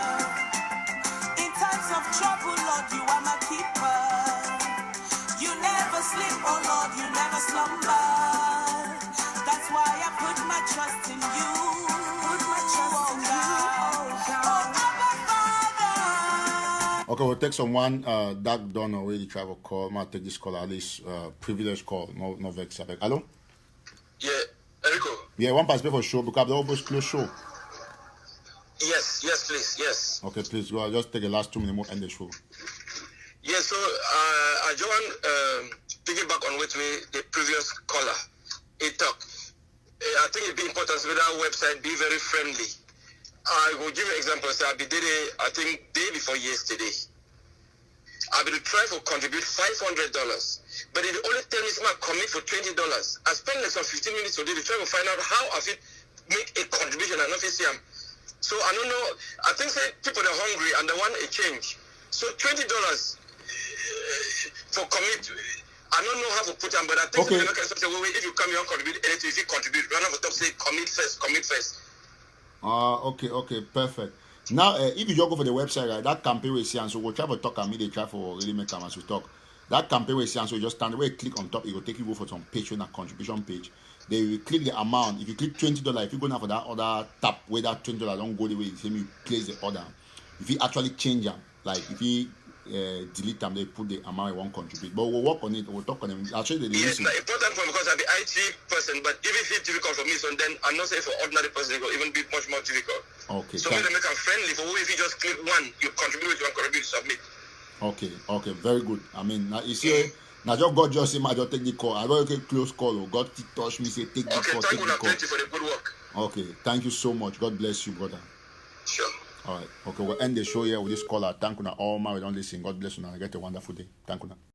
In times of trouble, Lord, you are my keeper. You never sleep, oh Lord, you never slumber. That's why I put my trust in you. Put my trust in you, oh God. Oh, Abba Father. Okay, we'll take someone that don't already try to call. I'll take this call, at least privilege call. No vex. Hello? Yeah, Enrico. Yeah, one pass for show because the almost close show. Yes, please, yes. Okay, please go. I'll just take the last 2 minutes more end the show. Yeah, so I just want piggyback on with me the previous caller. He talk. I think it'd be important with our website be very friendly. I will give you an example. So I did it, I think day before yesterday. I will try to contribute $500, but they only tell me I commit for $20. I spent like some 15 minutes today to try to find out how I fit make a contribution and not see them. So I don't know. I think say people are hungry and they want a change. So $20 for commit. I don't know how to put them, but I think Okay. If you come here and contribute anything, if you contribute, run off the top say commit first. Okay, perfect. Now, if you just go for the website, right, that campaign we see, and so we'll try to talk and me, they try for really make them as we talk. That campaign we see, and so you just stand where you click on top, it will take you go for some page, a contribution page. Then you click the amount. If you click $20, if you go now for that other tap where that $20 don't go the way you place the order. If you actually change them, like if you delete them, they put the amount you want to contribute. But we'll work on it. We'll talk on it. I'll show you the Yes, list. it's important for me because I'm the IT person, but if it's difficult for me, so then I'm not saying for ordinary person, it will even be much more difficult. Okay. So we make them friendly for who if you just click one, you contribute with one, contribute, submit. Okay, very good. I mean, now you see, now just God just say, "I just take the call." I don't take close call. Oh, God touch me, say, "Take the Okay, call, thank take you, the call." thank you for the good work. Okay, thank you so much. God bless you, brother. Sure. All right. Okay, we'll end the show here with this caller. Thank you, all my. We don't listen. God bless you. Now, get a wonderful day. Thank you.